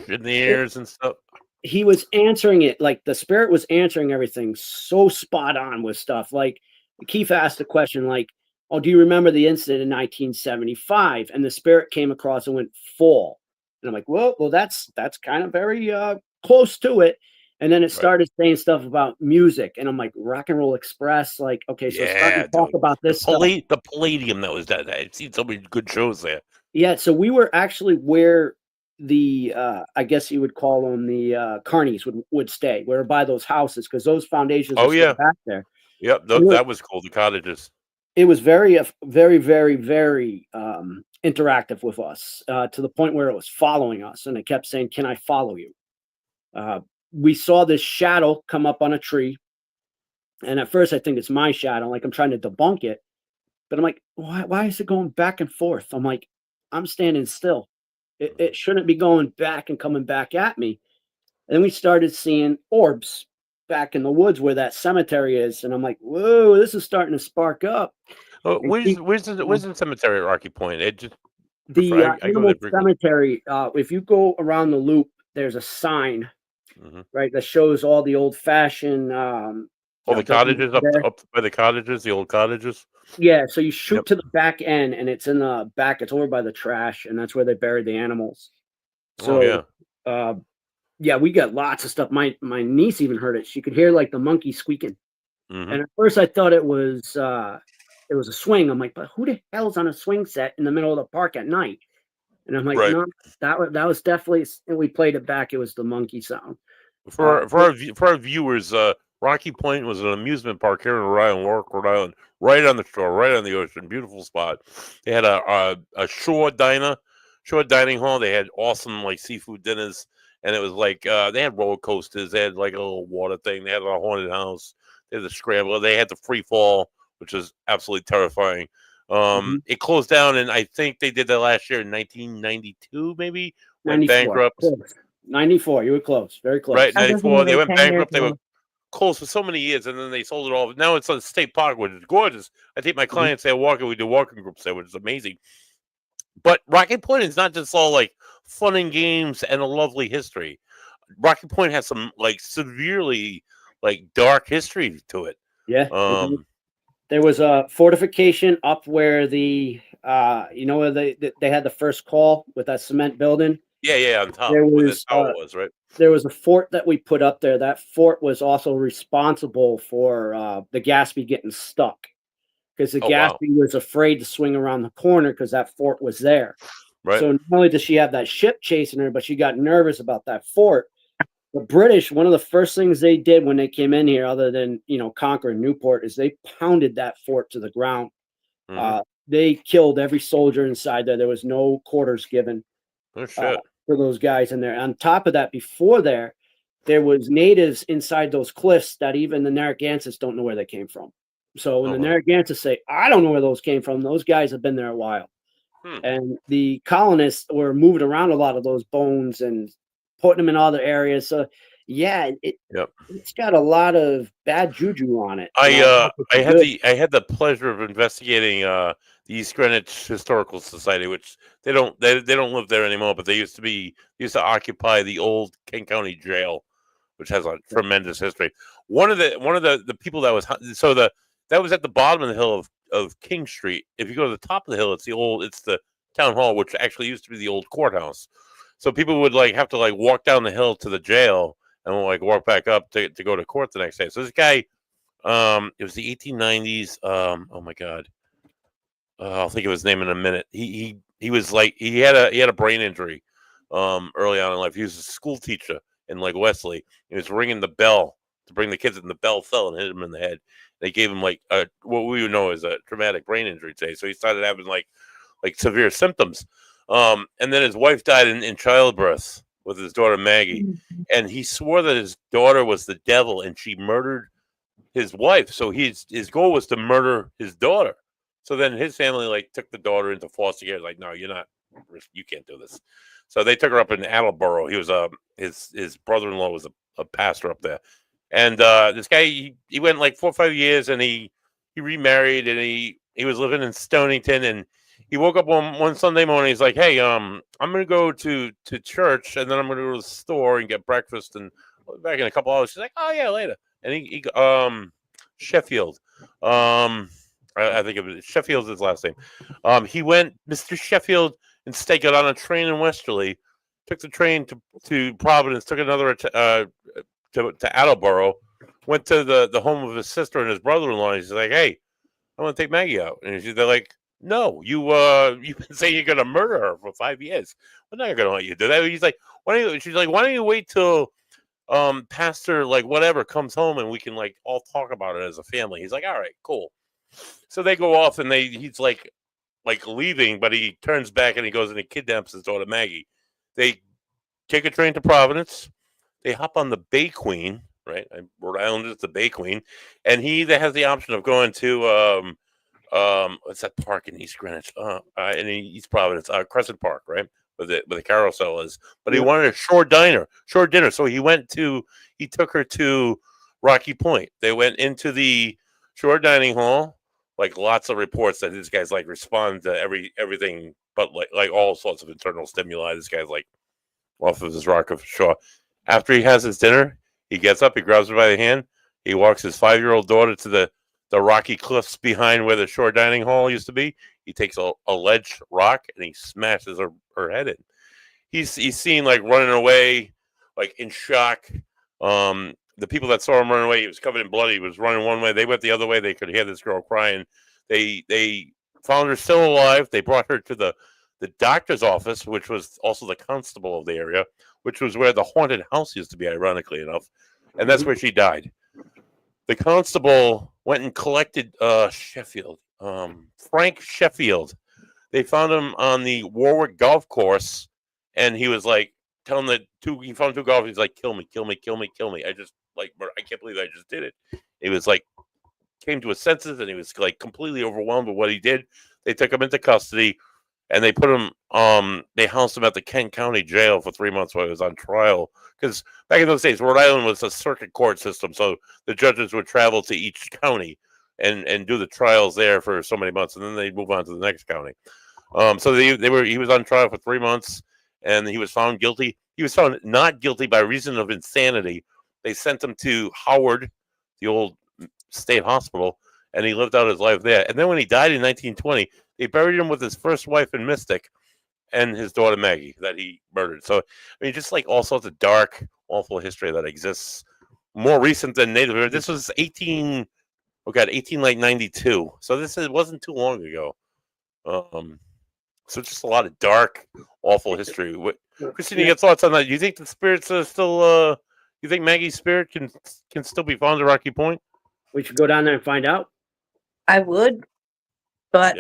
in the ears and stuff. He was answering it like the spirit was answering everything so spot on with stuff. Like Keith asked a question like, "Oh, do you remember the incident in 1975?" And the spirit came across and went fall. And I'm like, well, that's kind of very close to it. And then it started saying stuff about music, and I'm like, Rock and Roll Express, like, okay, so it's starting to talk about this stuff. The Palladium, that was that. I've seen so many good shows there. Yeah, so we were actually where the I guess you would call them the carnies would stay. We were by those houses because those foundations are still back there. Yep, that was cool. The cottages. It was very, very, very, very interactive with us to the point where it was following us, and it kept saying, "Can I follow you?" We saw this shadow come up on a tree, and at first I think it's my shadow. Like I'm trying to debunk it, but I'm like, why is it going back and forth? I'm like, I'm standing still. It shouldn't be going back and coming back at me. And then we started seeing orbs back in the woods where that cemetery is, and I'm like, whoa, this is starting to spark up. Oh, where's the cemetery at Rocky Point? It just the animal cemetery. If you go around the loop, there's a sign, right, that shows all the old-fashioned. All the cottages up by the cottages, the old cottages. Yeah, so you shoot to the back end, and it's in the back. It's over by the trash, and that's where they buried the animals. So, yeah, we got lots of stuff. My niece even heard it. She could hear like the monkey squeaking, and at first I thought it was a swing. I'm like, but who the hell's on a swing set in the middle of the park at night? And I'm like, no, that was definitely. And we played it back. It was the monkey sound. For our viewers, Rocky Point was an amusement park here in Rhode Island, right on the shore, right on the ocean. Beautiful spot. They had a shore dining hall. They had awesome like seafood dinners, and it was like they had roller coasters. They had like a little water thing. They had a haunted house. They had the scrambler. They had the free fall, which is absolutely terrifying. It closed down, and I think they did that last year in 1992, maybe. Went bankrupt. 94. You were close. Very close. Right, 94. They went bankrupt. They were closed for so many years, and then they sold it all. Now it's on State Park, which is gorgeous. I think my clients there walking. We do walking groups there, which is amazing. But Rocky Point is not just all like fun and games and a lovely history. Rocky Point has some like severely like dark history to it. Yeah. There was a fortification up where the where they had the first call with that cement building. Yeah, on top. There was, right? There was a fort that we put up there. That fort was also responsible for the Gatsby getting stuck because the Gatsby was afraid to swing around the corner because that fort was there. Right. So not only does she have that ship chasing her, but she got nervous about that fort. The British, one of the first things they did when they came in here, other than conquering Newport, is they pounded that fort to the ground. They killed every soldier inside there. There was no quarters given. Oh shit. For those guys in there. On top of that, before there was natives inside those cliffs that even the Narragansetts don't know where they came from. So when the Narragansetts say, I don't know where those came from, those guys have been there a while. And the colonists were moving around a lot of those bones and putting them in other areas. So yeah, it's got a lot of bad juju on it. I had the pleasure of investigating the East Greenwich Historical Society, which they don't live there anymore, but they used to occupy the old Kent County Jail, which has a tremendous history. One of the people that was that was at the bottom of the hill of King Street. If you go to the top of the hill, it's the town hall, which actually used to be the old courthouse. So people would like have to like walk down the hill to the jail and like walk back up to go to court the next day. So this guy, it was the 1890s. Oh my God. I'll think of his name in a minute. He was like he had a brain injury early on in life. He was a school teacher in like Wesley. He was ringing the bell to bring the kids, and the bell fell and hit him in the head. They gave him like what we would know as a traumatic brain injury today. So he started having like severe symptoms. And then his wife died in childbirth with his daughter Maggie, and he swore that his daughter was the devil and she murdered his wife. So his goal was to murder his daughter. So then his family like took the daughter into foster care. Like, no, you can't do this. So they took her up in Attleboro. He was his brother-in-law was a pastor up there, and this guy he went like 4 or 5 years, and he remarried, and he was living in Stonington, and he woke up one Sunday morning. He's like, hey, I'm gonna go to church, and then I'm gonna go to the store and get breakfast, and I'll be back in a couple hours. She's like, oh yeah, later. And he Sheffield. I think it was Sheffield's his last name. He went, Mr. Sheffield, instead got on a train in Westerly, took the train to Providence, took another to Attleboro, went to the home of his sister and his brother-in-law. And he's like, "Hey, I want to take Maggie out," and they're like, "No, you've been saying you're gonna murder her for 5 years. We're not gonna let you do that." He's like, "Why don't you?" She's like, "Why don't you wait till pastor like whatever comes home and we can like all talk about it as a family." He's like, "All right, cool." So they go off and he's like leaving, but he turns back and he goes and he kidnaps his daughter Maggie. They take a train to Providence. They hop on the Bay Queen, right? Rhode Island is the Bay Queen, and he either has the option of going to what's that park in East Greenwich? In East Providence, Crescent Park, right? Where the carousel is. But he wanted a shore dinner. So he took her to Rocky Point. They went into the shore dining hall. Like lots of reports that this guy's like respond to everything, but like all sorts of internal stimuli. This guy's like off of his rock of shore. After he has his dinner, he gets up, he grabs her by the hand, he walks his 5-year-old daughter to the rocky cliffs behind where the shore dining hall used to be. He takes a ledge rock and he smashes her head in. He's seen like running away, like in shock. The people that saw him run away, he was covered in blood. He was running one way. They went the other way. They could hear this girl crying. They found her still alive. They brought her to the doctor's office, which was also the constable of the area, which was where the haunted house used to be, ironically enough. And that's where she died. The constable went and collected Frank Sheffield. They found him on the Warwick golf course, and he was like telling he found 2 golfers. He's like, "Kill me, kill me, kill me, kill me. I can't believe I just did it." He was like, came to his senses, and he was like completely overwhelmed with what he did. They took him into custody, and they put him, they housed him at the Kent County Jail for 3 months while he was on trial. Because back in those days, Rhode Island was a circuit court system, so the judges would travel to each county and do the trials there for so many months, and then they'd move on to the next county. So he was on trial for 3 months, and he was found guilty. He was found not guilty by reason of insanity. They sent him to Howard, the old state hospital, and he lived out his life there. And then when he died in 1920, they buried him with his first wife in Mystic and his daughter Maggie that he murdered. So, I mean, just like all sorts of dark, awful history that exists, more recent than Native. This was 1892. So wasn't too long ago. So just a lot of dark, awful history. Christina, your thoughts on that? Do you think the spirits are still? You think Maggie's spirit can still be found at Rocky Point? We should go down there and find out. I would, but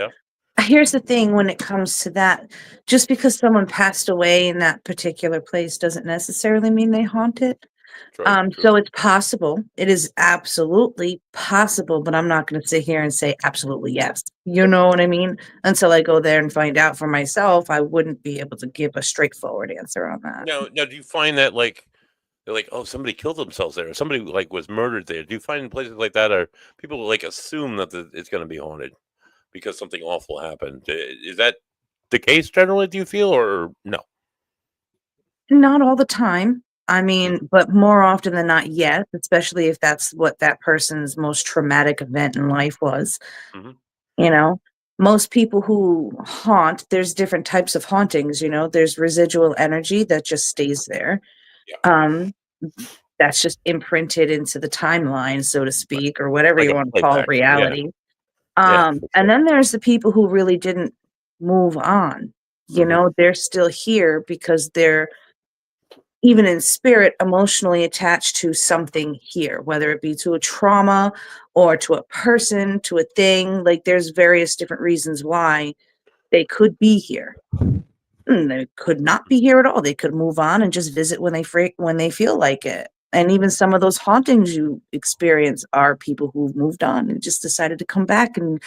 here's the thing: when it comes to that, just because someone passed away in that particular place doesn't necessarily mean they haunt it. True. So it's possible. It is absolutely possible, but I'm not going to sit here and say absolutely yes. You know what I mean? Until I go there and find out for myself, I wouldn't be able to give a straightforward answer on that. Now, do you find that like they're like, oh, somebody killed themselves there, or somebody like was murdered there? Do you find in places like that, or people like assume that it's going to be haunted because something awful happened? Is that the case generally? Do you feel, or no? Not all the time. I mean, but more often than not, yes, especially if that's what that person's most traumatic event in life was. Mm-hmm. You know, most people who haunt, there's different types of hauntings, you know, there's residual energy that just stays there. Yeah. That's just imprinted into the timeline, so to speak, or whatever Like you a want to call playback, reality. Yeah, for sure. And then there's the people who really didn't move on. You know, they're still here because they're, even in spirit, emotionally attached to something here, whether it be to a trauma or to a person, to a thing. Like there's various different reasons why they could be here. And they could not be here at all. They could move on and just visit when they feel like it. And even some of those hauntings you experience are people who've moved on and just decided to come back and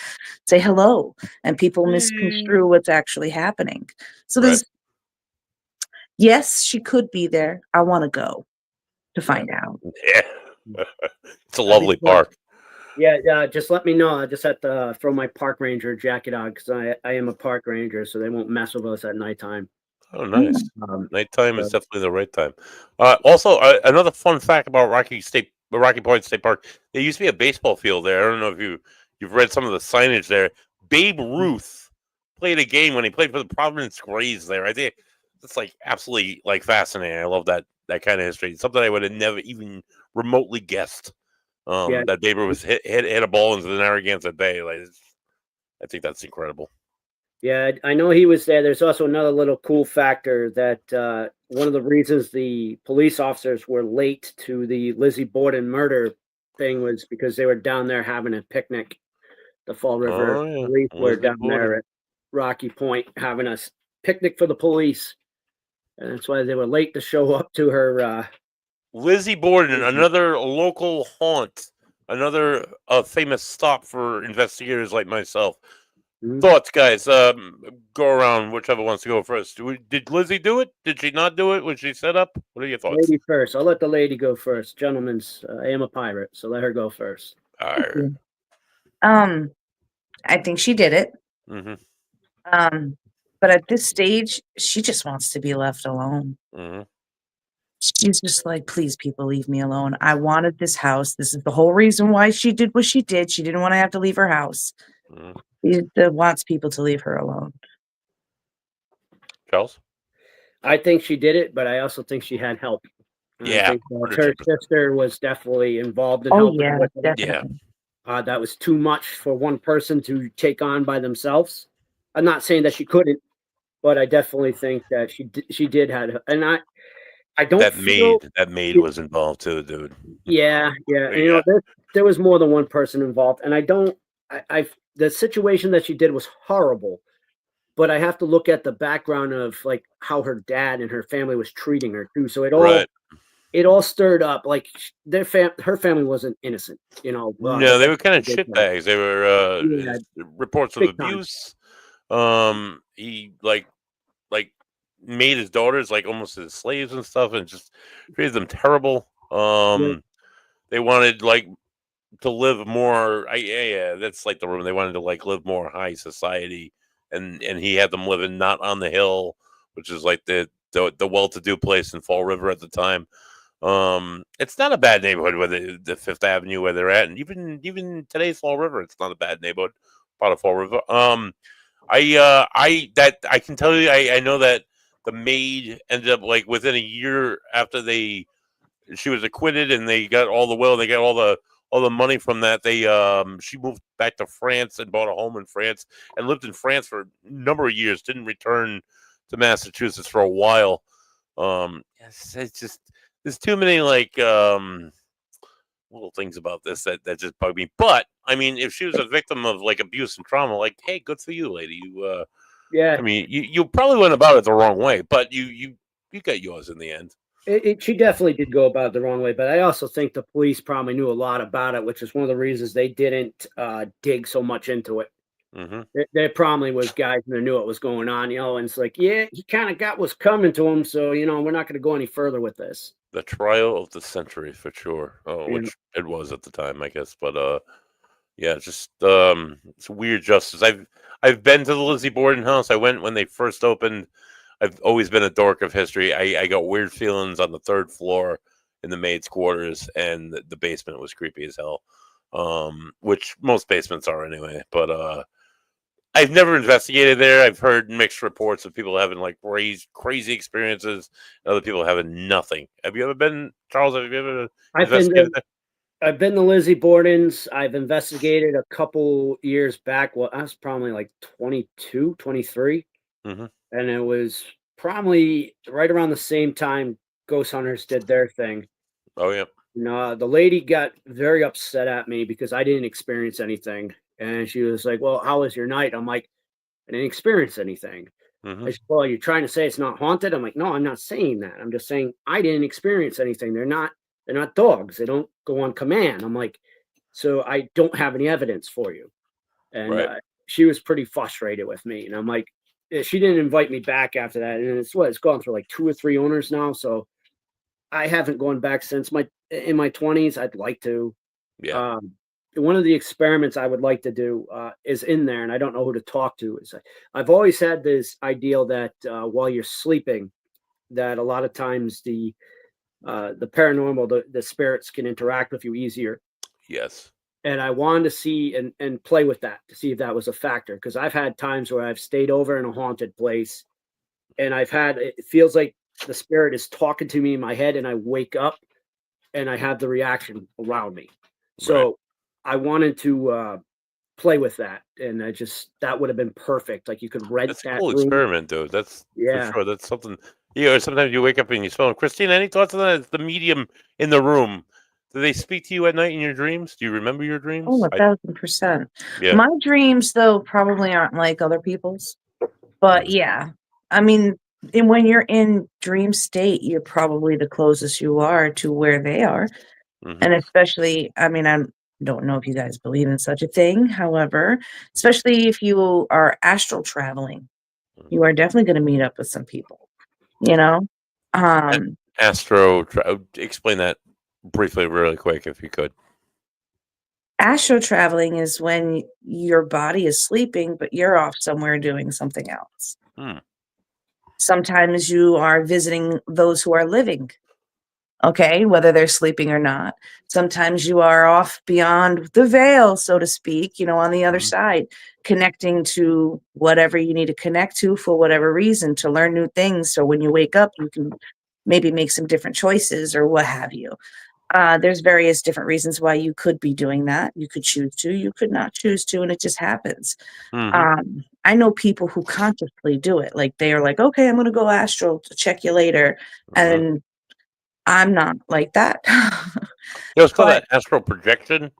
say hello. And people misconstrue what's actually happening. So there's, yes, she could be there. I want to go to find out. Yeah. It's a lovely park. Yeah, just let me know. I just have to throw my park ranger jacket on because I am a park ranger, so they won't mess with us at nighttime. Oh, nice. Nighttime is definitely the right time. Also, another fun fact about Rocky Point State Park, there used to be a baseball field there. I don't know if you've read some of the signage there. Babe Ruth played a game when he played for the Providence Grays there. I think that's like absolutely like fascinating. I love that kind of history. Something I would have never even remotely guessed. Yeah. That neighbor was hit a ball into the Narragansett Bay. Like, I think that's incredible. Yeah, I know he was there. There's also another little cool factor that one of the reasons the police officers were late to the Lizzie Borden murder thing was because they were down there having a picnic. The Fall River Oh yeah, police were Lizzie down Borden. there at Rocky Point having a picnic for the police. And that's why they were late to show up to her. Lizzie Borden, another local haunt, another famous stop for investigators like myself. Mhm. Thoughts, guys? Go around. Whichever wants to go first. Did Lizzie do it? Did she not do it? Was she set up? What are your thoughts? Lady first. I'll let the lady go first. Gentlemen's, I am a pirate, so let her go first. Arr. I think she did it. Mhm. But at this stage, she just wants to be left alone. Mhm. She's just like, please, people, leave me alone. I wanted this house. This is the whole reason why she did what she did. She didn't want to have to leave her house. Mhm. She wants people to leave her alone. Charles? I think she did it, but I also think she had help. I Yeah, think her 110%. sister was definitely involved in Oh, helping yeah, with it. definitely. That was too much for one person to take on by themselves. I'm not saying that she couldn't, but I definitely think that she did have, and I don't feel That maid was involved too, dude. yeah. And, Yeah. there was more than one person involved, and I the situation that she did was horrible, but I have to look at the background of like how her dad and her family was treating her too. So Right. it all stirred up. Like her family wasn't innocent, No, they were kind of they did. shitbags. They were Yeah, reports of big time. abuse. He like made his daughters like almost his slaves and stuff, and just treated them terrible. They wanted like to live more. Yeah, that's like the room. They wanted to like live more high society, and he had them living not on the hill, which is like the well-to-do place in Fall River at the time. It's not a bad neighborhood where the Fifth Avenue where they're at, and even today's Fall River, it's not a bad neighborhood. Part of Fall River. I can tell you, I know that the maid ended up like within a year after she was acquitted and they got all the will, they got all the money from that. She moved back to France and bought a home in France and lived in France for a number of years. Didn't return to Massachusetts for a while. It's just there's too many like little things about this that just bug me. But I mean, if she was a victim of like abuse and trauma, like, hey, good for you, lady. Yeah. I mean, you probably went about it the wrong way, but you got yours in the end. She definitely did go about it the wrong way, but I also think the police probably knew a lot about it, which is one of the reasons they didn't dig so much into it. Mm-hmm. There probably was guys that knew what was going on, and it's like, yeah, he kind of got what's coming to him, so we're not going to go any further with this. The trial of the century for sure. Oh, Yeah. which it was at the time, I guess. But yeah, just it's weird justice. I've been to the Lizzie Borden house. I went when they first opened. I've always been a dork of history. I got weird feelings on the third floor in the maid's quarters, and the basement was creepy as hell. Which most basements are anyway. But I've never investigated there. I've heard mixed reports of people having like crazy experiences, and other people having nothing. Have you ever been, Charles? Have you ever investigated there? I've been to Lizzie Borden's. I've investigated a couple years back. Well, I was probably like 22, 23. Mm-hmm. And it was probably right around the same time Ghost Hunters did their thing. Oh, yeah. The lady got very upset at me because I didn't experience anything. And she was like, well, how was your night? I'm like, I didn't experience anything. Mm-hmm. I said, well, you're trying to say it's not haunted? I'm like, no, I'm not saying that. I'm just saying I didn't experience anything. They're not dogs. They don't go on command. I'm like, so I don't have any evidence for you. And Right. She was pretty frustrated with me. And I'm like, she didn't invite me back after that. And it's gone through like 2 or 3 owners now. So I haven't gone back since in my 20s. I'd like to. Yeah. One of the experiments I would like to do is in there, and I don't know who to talk to. I've always had this ideal that while you're sleeping, that a lot of times the paranormal, the spirits can interact with you easier. Yes. And I wanted to see and play with that to see if that was a factor. Because I've had times where I've stayed over in a haunted place and it feels like the spirit is talking to me in my head, and I wake up and I have the reaction around me. So I wanted to play with that, and that would have been perfect. Like you could rent That's a that cool room. experiment, dude. That's for Yeah. sure. That's something. Sometimes you wake up and you smell them. Christine, any thoughts on that? It's the medium in the room. Do they speak to you at night in your dreams? Do you remember your dreams? Oh, 1,000%. Yeah. My dreams, though, probably aren't like other people's. But yeah, I mean, and when you're in dream state, you're probably the closest you are to where they are. Mhm. And especially, I mean, I don't know if you guys believe in such a thing. However, especially if you are astral traveling, you are definitely going to meet up with some people, you know? Explain that briefly, really quick, if you could. Astral traveling is when your body is sleeping, but you're off somewhere doing something else. Sometimes you are visiting those who are living, okay, whether they're sleeping or not. Sometimes you are off beyond the veil, so to speak, on the other side, connecting to whatever you need to connect to for whatever reason, to learn new things. So when you wake up, you can maybe make some different choices or what have you. There's various different reasons why you could be doing that. You could choose to, you could not choose to, and it just happens. I know people who consciously do it. Like they are like, okay, I'm going to go astral to check you later. And I'm not like that. It's called that astral projection.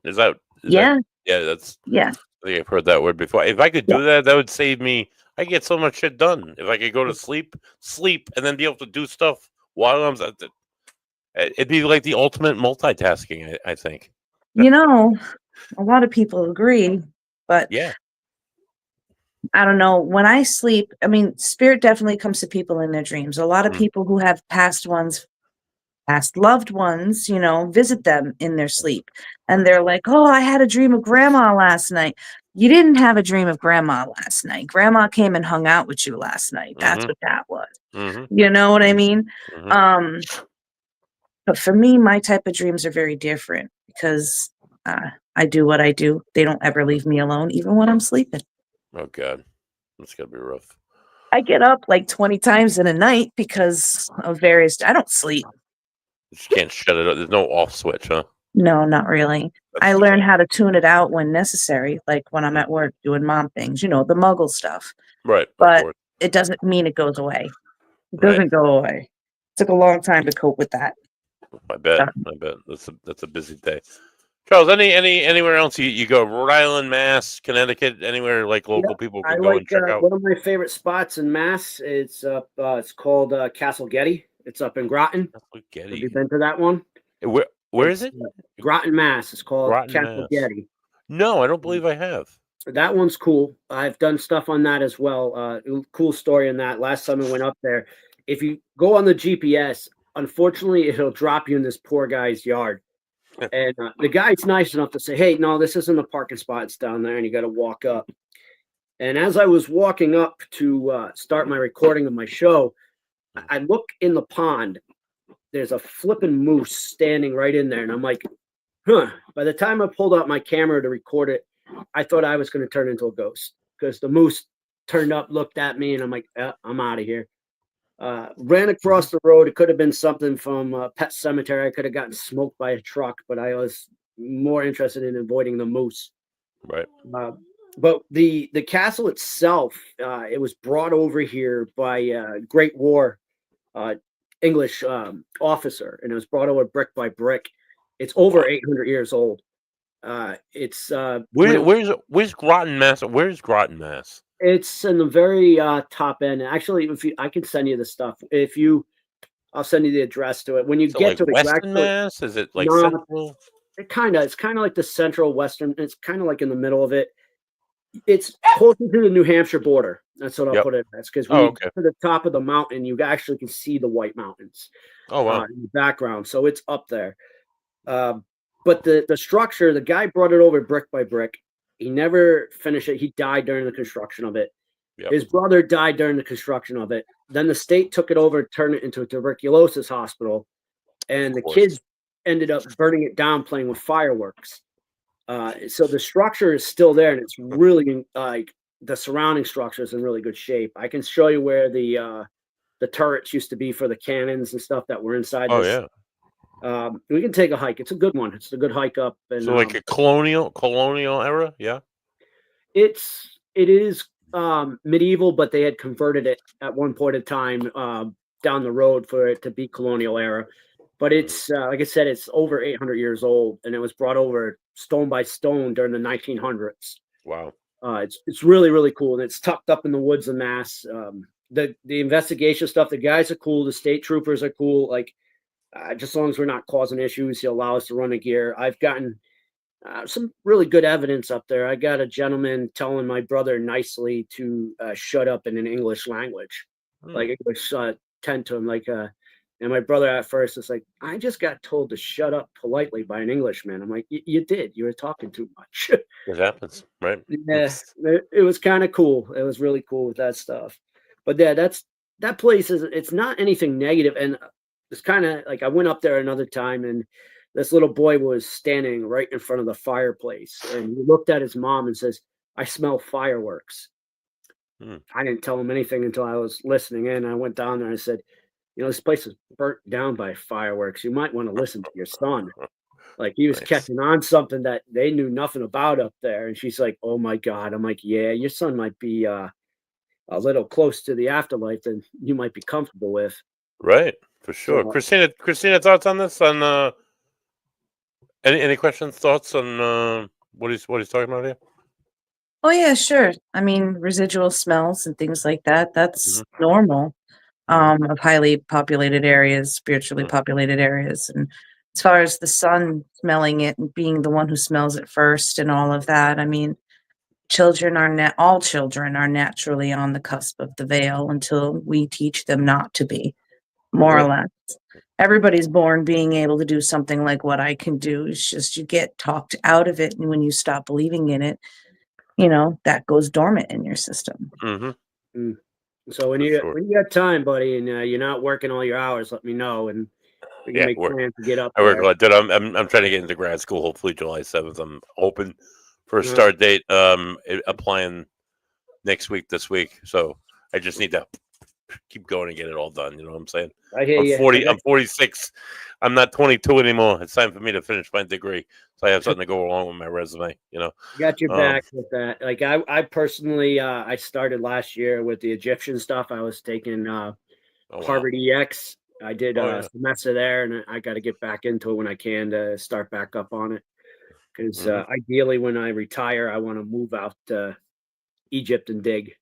Yeah. That's. Yeah. I think I've heard that word before. If I could do that, that would save me. I get so much shit done. If I could go to sleep, and then be able to do stuff while I'm. It'd be like the ultimate multitasking. I think. A lot of people agree, but yeah, I don't know. When I sleep, I mean, spirit definitely comes to people in their dreams. A lot of people who have past loved ones, visit them in their sleep. And they're like, oh, I had a dream of grandma last night. You didn't have a dream of grandma last night. Grandma came and hung out with you last night. That's what that was. You know what I mean? But for me, my type of dreams are very different because I do what I do. They don't ever leave me alone, even when I'm sleeping. Oh, God. That's got to be rough. I get up like 20 times in a night because of I don't sleep. You just can't shut it up. There's no off switch, huh? No, not really. I learn how to tune it out when necessary, like when I'm at work doing mom things, the muggle stuff. Right. But it doesn't mean it goes away. It doesn't go away. It took a long time to cope with that. I bet. That's a busy day. Charles, anywhere else you go? Rhode Island, Mass, Connecticut, anywhere like local people can go and check out? One of my favorite spots in Mass. It's called Castle Getty. It's up in Groton. Have you been to that one? Where is it? Groton, Mass. It's called Castle Getty. No, I don't believe I have. That one's cool. I've done stuff on that as well. Cool story on that. Last time I went up there, if you go on the GPS, unfortunately, it'll drop you in this poor guy's yard. And the guy's nice enough to say, hey, no, this isn't a parking spot. It's down there, and you got to walk up. And as I was walking up to start my recording of my show, I look in the pond. There's a flipping moose standing right in there. And I'm like, huh. By the time I pulled out my camera to record it, I thought I was going to turn into a ghost because the moose turned up, looked at me, and I'm like, I'm out of here. Ran across the road. It could have been something from Pet Cemetery. I could have gotten smoked by a truck, but I was more interested in avoiding the moose. Right. But the castle itself, it was brought over here by a Great War English officer, and it was brought over brick by brick. It's over 800 years old. It's where's Groton, Mass? Where's Groton, Mass? It's in the very top end. Actually, I can send you the stuff. I'll send you the address to it. When you get to Western Mass, is it like central? It's kind of like the central western. It's kind of like in the middle of it. It's closer to the New Hampshire border. That's what I'll put it as, because when you get to the top of the mountain, you actually can see the White Mountains. Oh wow! In the background, so it's up there. But the structure, the guy brought it over brick by brick. He never finished it. He died during the construction of it. Yep. His brother died during the construction of it. Then the state took it over, turned it into a tuberculosis hospital, and the kids ended up burning it down, playing with fireworks. So the structure is still there, and it's really like the surrounding structure is in really good shape. I can show you where the the turrets used to be for the cannons and stuff that were inside Oh this. yeah. We can take a hike. It's a good one. It's a good hike up. And So like a colonial era, yeah. it is medieval, but they had converted it at one point in time down the road for it to be colonial era. But it's like I said, it's over 800 years old, and it was brought over stone by stone during the 1900s. Wow. It's really, really cool, and it's tucked up in the woods of Mass. The investigation stuff, the guys are cool, the state troopers are cool. Like, just as long as we're not causing issues, he'll allow us to run the gear. I've gotten some really good evidence up there. I got a gentleman telling my brother nicely to shut up in an English language, like English 10 to him, like and my brother at first is like, I just got told to shut up politely by an Englishman. I'm like, you did. You were talking too much. It happens, right? Yeah, it was kind of cool. It was really cool with that stuff. But yeah, that place it's not anything negative. And it's kind of like I went up there another time, and this little boy was standing right in front of the fireplace, and he looked at his mom and says, I smell fireworks. I didn't tell him anything until I was listening in. I went down there and I said, this place is burnt down by fireworks. You might want to listen to your son. Like, he was catching on something that they knew nothing about up there. And she's like, oh my God. I'm like, yeah, your son might be a little close to the afterlife than you might be comfortable with. Right, for sure. So, Christina, thoughts on this? On any questions, thoughts on what he's talking about here? Oh yeah, sure. I mean, residual smells and things like that, that's normal. Of highly populated areas, spiritually populated areas. And as far as the son smelling it and being the one who smells it first and all of that, I mean, all children are naturally on the cusp of the veil until we teach them not to be, more or less. Everybody's born being able to do something like what I can do. It's just you get talked out of it, and when you stop believing in it, that goes dormant in your system. So when you got time, buddy, and you're not working all your hours, let me know, and we can make plans to get up I work there. a lot, dude. I'm trying to get into grad school. Hopefully, July 7th. I'm open for a start date. Applying this week. So I just need to keep going and get it all done. You know what I'm saying? I hear you. 40. I'm 46. I'm not 22 anymore. It's time for me to finish my degree, so I have something to go along with my resume. Got your back with that. Like I personally, I started last year with the Egyptian stuff. I was taking Harvard EX. I did a semester there, and I got to get back into it when I can to start back up on it. Because ideally, when I retire, I want to move out to Egypt and dig.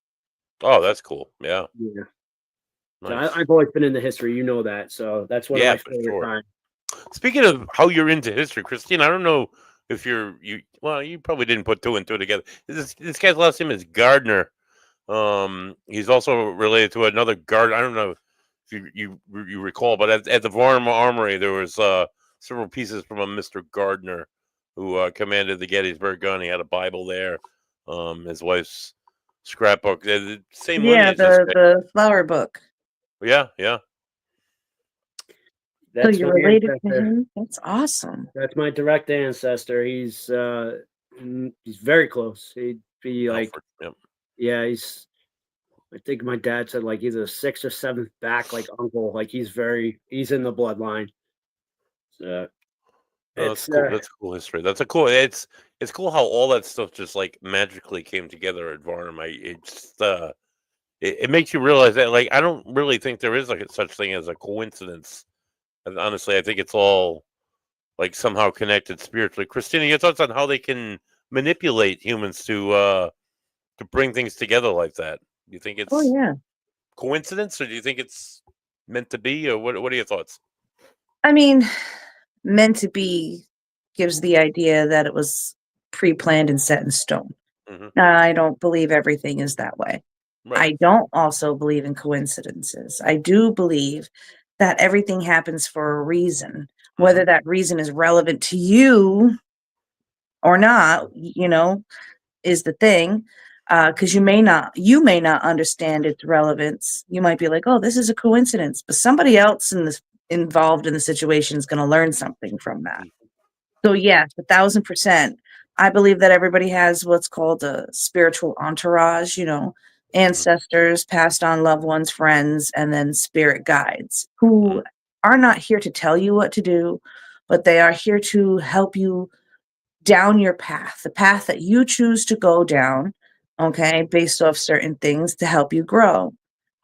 Oh, that's cool. Yeah. Nice. So I've always been into history, that. So that's one of my favorite times. Speaking of how you're into history, Christine, I don't know if you probably didn't put two and two together. This guy's last name is Gardner. He's also related to another Gardner. I don't know if you recall, but at the Varnum Armory, there was several pieces from a Mr. Gardner who commanded the Gettysburg gun. He had a Bible there. His wife's scrapbook. The same lineage. The flower book. Yeah. That's so you're related to him? That's awesome. That's my direct ancestor. He's very close. He'd be like, he's. I think my dad said like he's a 6th or 7th back, like uncle. Like he's in the bloodline. So that's cool. That's cool history. That's cool. It's cool how all that stuff just like magically came together at Varnum. It makes you realize that like I don't really think there is like such thing as a coincidence. And honestly, I think it's all like somehow connected spiritually. Christina, your thoughts on how they can manipulate humans to bring things together like that? Do you think it's coincidence, or do you think it's meant to be, or what are your thoughts? I mean, meant to be gives the idea that it was pre-planned and set in stone. I don't believe everything is that way. Right. I don't also believe in coincidences. I do believe that everything happens for a reason, whether that reason is relevant to you or not, is the thing. Because you may not understand its relevance. You might be like, oh, this is a coincidence, but somebody else involved in the situation is going to learn something from that. So yes, 1,000%. I believe that everybody has what's called a spiritual entourage, ancestors, passed on loved ones, friends, and then spirit guides who are not here to tell you what to do, but they are here to help you down your path, the path that you choose to go down, okay, based off certain things to help you grow.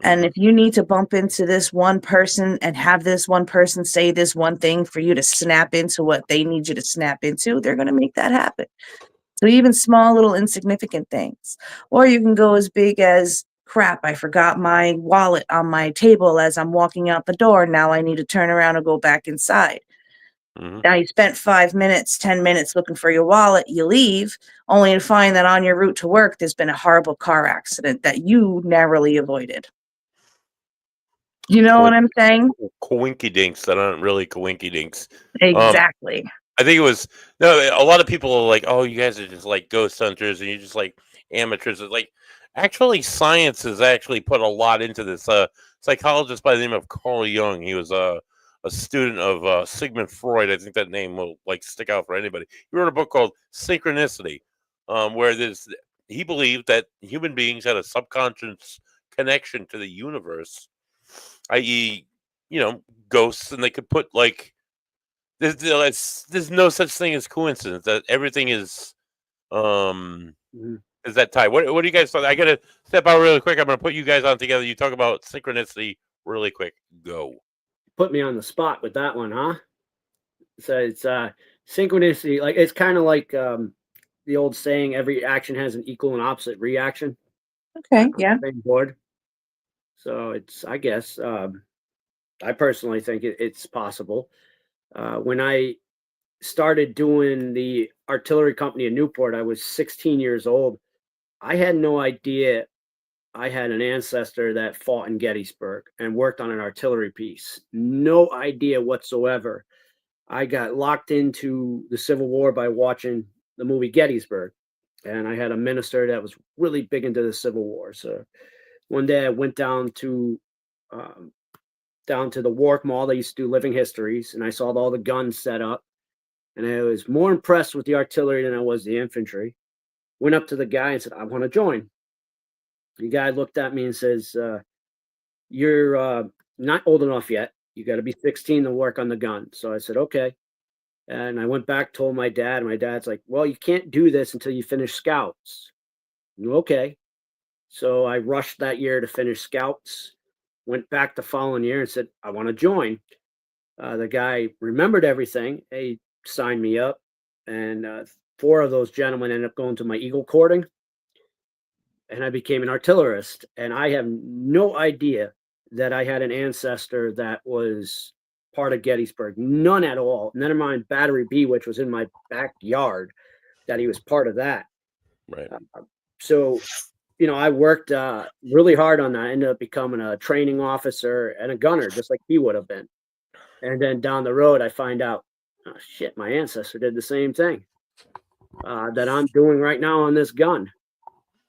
And if you need to bump into this one person and have this one person say this one thing for you to snap into what they need you to snap into, they're going to make that happen. So even small, little insignificant things. Or you can go as big as, crap, I forgot my wallet on my table as I'm walking out the door. Now I need to turn around and go back inside. Now you spent 5 minutes, 10 minutes looking for your wallet. You leave, only to find that on your route to work, there's been a horrible car accident that you narrowly avoided. You know what I'm saying? Coinky dinks that aren't really coinky dinks. Exactly. I think it was a lot of people are like, oh, you guys are just like ghost hunters and you're just like amateurs. It's like, actually, science has actually put a lot into this. Psychologist by the name of Carl Jung, he was a student of Sigmund Freud. I think that name will like stick out for anybody. He wrote a book called Synchronicity, where he believed that human beings had a subconscious connection to the universe, i.e., ghosts, and they could put like there's no such thing as coincidence. That everything is that tie. What do you guys thought? I gotta step out really quick. I'm gonna put you guys on together. You talk about synchronicity really quick. Go. Put me on the spot with that one, huh? So it's synchronicity. Like it's kind of like the old saying, every action has an equal and opposite reaction. Okay, yeah. Same board. So it's, I guess, I personally think it's possible. When I started doing the artillery company in Newport, I was 16 years old. I had no idea I had an ancestor that fought in Gettysburg and worked on an artillery piece. No idea whatsoever. I got locked into the Civil War by watching the movie Gettysburg. And I had a minister that was really big into the Civil War. So one day I went down to the Warwick Mall. They used to do living histories, and I saw all the guns set up. And I was more impressed with the artillery than I was the infantry. Went up to the guy and said, I want to join. The guy looked at me and says, you're not old enough yet. You got to be 16 to work on the gun. So I said, okay. And I went back, told my dad, and my dad's like, well, you can't do this until you finish scouts. Okay. So I rushed that year to finish scouts, went back the following year and said, I want to join. The guy remembered everything. He signed me up, and 4 of those gentlemen ended up going to my eagle courting, and I became an artillerist. And I have no idea that I had an ancestor that was part of Gettysburg. None at all. Never mind Battery B, which was in my backyard, that he was part of that. Right. So, I worked really hard on that. I ended up becoming a training officer and a gunner, just like he would have been. And then down the road, I find out, oh, shit, my ancestor did the same thing that I'm doing right now on this gun.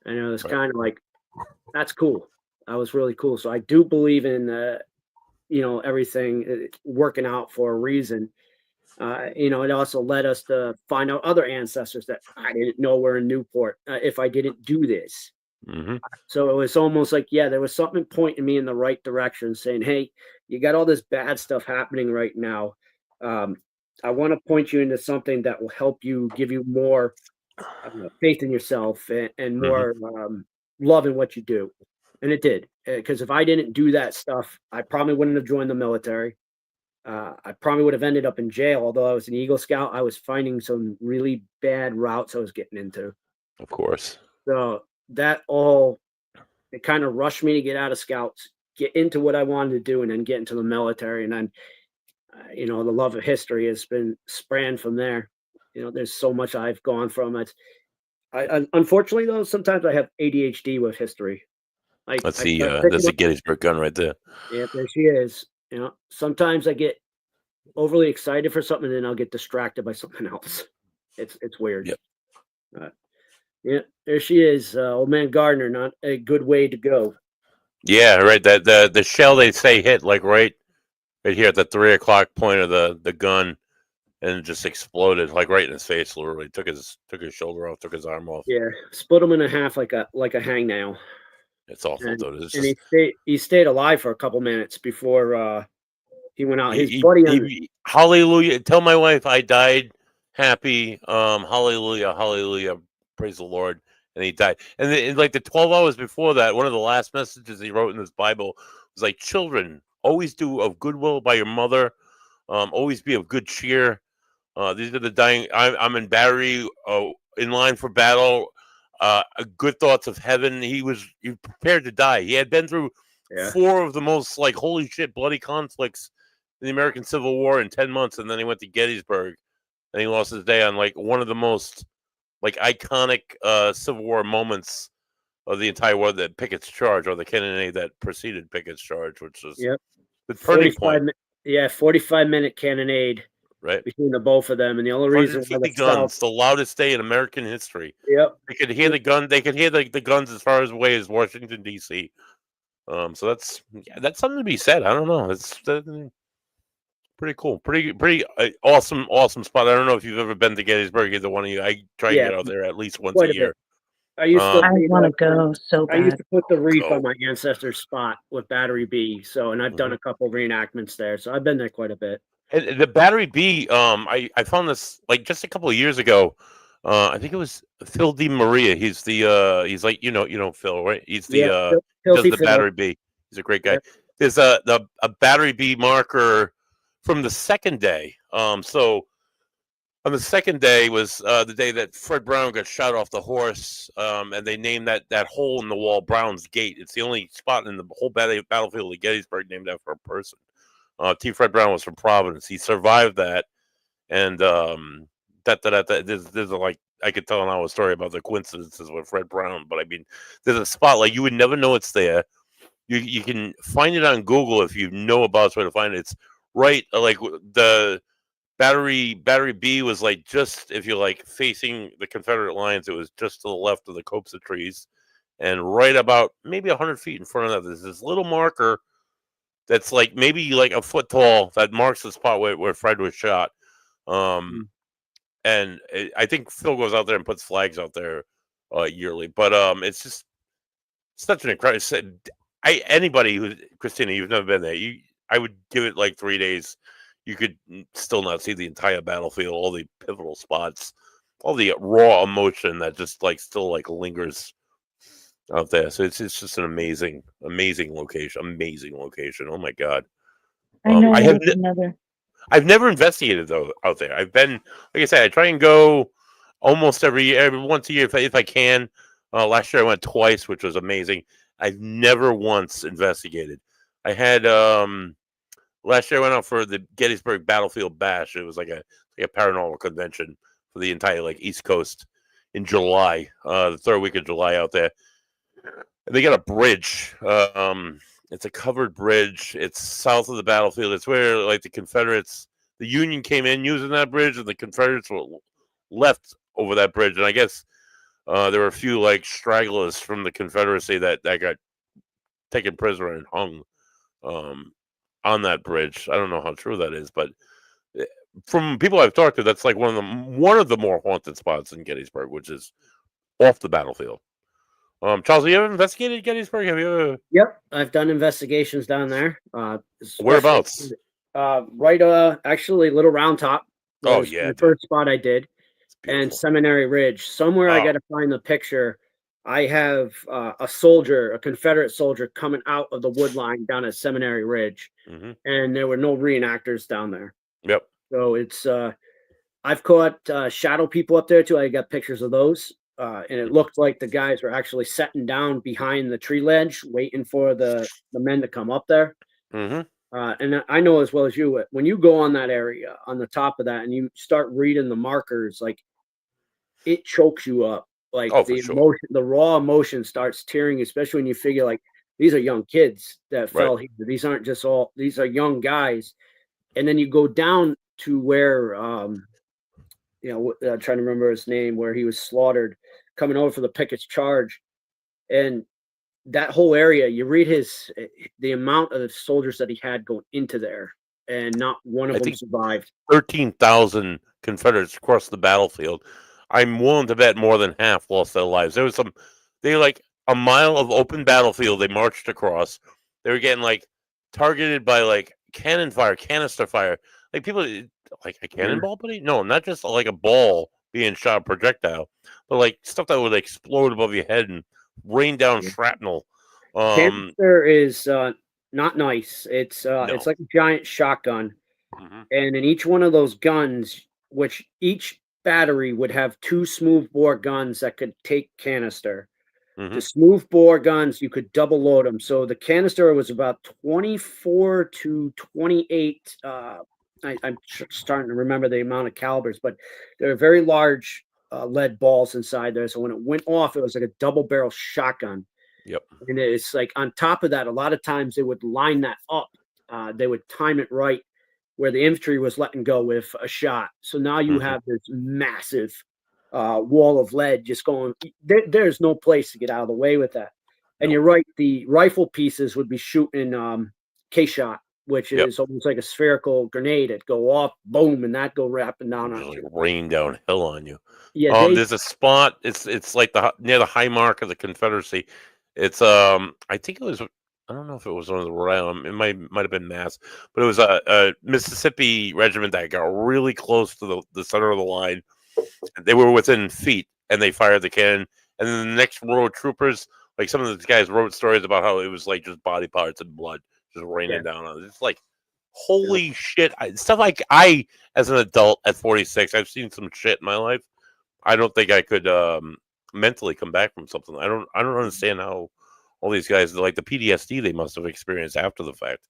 And it was kind of like, that's cool. That was really cool. So I do believe in, everything working out for a reason. It also led us to find out other ancestors that I didn't know were in Newport if I didn't do this. Mm-hmm. So it was almost like, there was something pointing me in the right direction, saying, hey, you got all this bad stuff happening right now. I want to point you into something that will help you, give you more faith in yourself and more love in what you do. And it did. Because if I didn't do that stuff, I probably wouldn't have joined the military. I probably would have ended up in jail. Although I was an Eagle Scout, I was finding some really bad routes I was getting into. Of course. So that all, it kind of rushed me to get out of Scouts, get into what I wanted to do, and then get into the military. And then, the love of history has been spraying from there. There's so much I've gone from it. Unfortunately, though, sometimes I have ADHD with history. Let's see. That's a Gettysburg gun right there. Yeah, there she is. Sometimes I get overly excited for something, and then I'll get distracted by something else. It's weird. Yep. Yeah, there she is. Old man Gardner, not a good way to go. Yeah, right. That the shell they say hit like right here at the 3 o'clock point of the gun, and it just exploded like right in his face. Literally took his shoulder off, took his arm off. Yeah, split him in half like a hangnail. It's awful, and, dude. It's and just he stayed alive for a couple minutes before he went out. His he, buddy hallelujah. Tell my wife I died happy. Hallelujah, hallelujah. Praise the Lord. And he died. And like the 12 hours before that, one of the last messages he wrote in his Bible was like, children, always do of goodwill by your mother. Always be of good cheer. These are the dying. I'm in Battery, in line for battle. Good thoughts of heaven. He prepared to die. He had been through 4 of the most like holy shit bloody conflicts in the American Civil War in 10 months, and then he went to Gettysburg, and he lost his day on like one of the most like iconic Civil War moments of the entire war, the Pickett's Charge, or the cannonade that preceded Pickett's Charge, which was the turning point. 45-minute cannonade right between the both of them, and the only reason why the guns, the loudest day in American history. They could hear the gun. They could hear the guns as far away as Washington D.C. So that's something to be said. I don't know. It's pretty cool. Pretty awesome spot. I don't know if you've ever been to Gettysburg. Either one of you. I try and get out there at least once a year. I used to. I want to go so bad. I used to put the wreath on my ancestor's spot with Battery B. So, and I've done a couple reenactments there. So I've been there quite a bit. And the Battery B, I found this like just a couple of years ago. I think it was Phil DeMaria. He's the he's like you know Phil, right? He's the does the Battery B. He's a great guy. Yep. There's a Battery B marker from the second day. So on the second day was the day that Fred Brown got shot off the horse, and they named that hole in the wall Brown's Gate. It's the only spot in the whole battlefield of Gettysburg named after a person. T. Fred Brown was from Providence. He survived that, and there's like I could tell now a story about the coincidences with Fred Brown, but I mean, there's a spot like you would never know it's there. You can find it on Google if you know about where to find it. It's right like the Battery B was like just if you're like facing the Confederate lines, it was just to the left of the copse of trees, and right about maybe 100 feet in front of that, there's this little marker that's like maybe like a foot tall that marks the spot where Fred was shot. And I think Phil goes out there and puts flags out there yearly, but it's just such an incredible. Anybody who Christina, you've never been there, I would give it like 3 days. You could still not see the entire battlefield, all the pivotal spots, all the raw emotion that just like still like lingers out there. So it's just an amazing location. Oh my God. I know. I've never investigated though out there. I've been, like I said, I try and go almost every once a year if I can. Last year I went twice, which was amazing. I've never once investigated. I had last year I went out for the Gettysburg Battlefield Bash. It was like a paranormal convention for the entire like East Coast in July, the third week of July out there. And they got a bridge. It's a covered bridge. It's south of the battlefield. It's where like the Union came in using that bridge, and the Confederates were left over that bridge. And I guess there were a few like stragglers from the Confederacy that got taken prisoner and hung on that bridge. I don't know how true that is, but from people I've talked to, that's like one of the more haunted spots in Gettysburg, which is off the battlefield. Charles, have you ever investigated Gettysburg? Have you ever? Yep, I've done investigations down there. Whereabouts? Right, actually, Little Round Top. Oh yeah, the first spot I did, and Seminary Ridge. Somewhere I got to find the picture. I have a Confederate soldier, coming out of the wood line down at Seminary Ridge, and there were no reenactors down there. Yep. So it's I've caught shadow people up there too. I got pictures of those. And it looked like the guys were actually sitting down behind the tree ledge, waiting for the men to come up there. And I know as well as you, when you go on that area, on the top of that, and you start reading the markers, like it chokes you up. Like emotion, the raw emotion starts tearing, especially when you figure like these are young kids that fell here. These aren't just these are young guys. And then you go down to where, I'm trying to remember his name, where he was slaughtered, coming over for the Pickett's Charge. And that whole area, you read the amount of soldiers that he had going into there, and not one of them survived. 13,000 Confederates across the battlefield. I'm willing to bet more than half lost their lives. There was a mile of open battlefield they marched across. They were getting like targeted by like cannon fire, canister fire. Like people like a cannonball, buddy? No, not just like a ball being shot a projectile, but like stuff that would explode above your head and rain down shrapnel. Canister is not nice. It's No. like a giant shotgun, Mhm. and in each one of those guns, which each battery would have 2 smoothbore guns that could take canister. The Mhm. smoothbore guns, you could double load them. So the canister was about 24 to 28. I'm starting to remember the amount of calibers, but they're very large lead balls inside there. So when it went off, it was like a double barrel shotgun. Yep. And it's like on top of that, a lot of times they would line that up. They would time it right where the infantry was letting go with a shot. So now you Mhm. have this massive wall of lead just going. There's no place to get out of the way with that. And Nope. you're right. The rifle pieces would be shooting K-shot, which Yep. is almost like a spherical grenade. It go off, boom, and that go wrapping down on Just you. like rain downhill on you. Yeah, There's a spot. It's like near the high mark of the Confederacy. It's I think it was. I don't know if it was one of the Rhode Island. It might have been Mass, but it was a Mississippi regiment that got really close to the center of the line. They were within feet, and they fired the cannon. And then the next row of troopers, like some of these guys wrote stories about how it was like just body parts and blood just raining down on it. It's like, holy shit! Stuff like as an adult at 46, I've seen some shit in my life. I don't think I could mentally come back from something. I don't understand how all these guys, like the PTSD they must have experienced after the fact.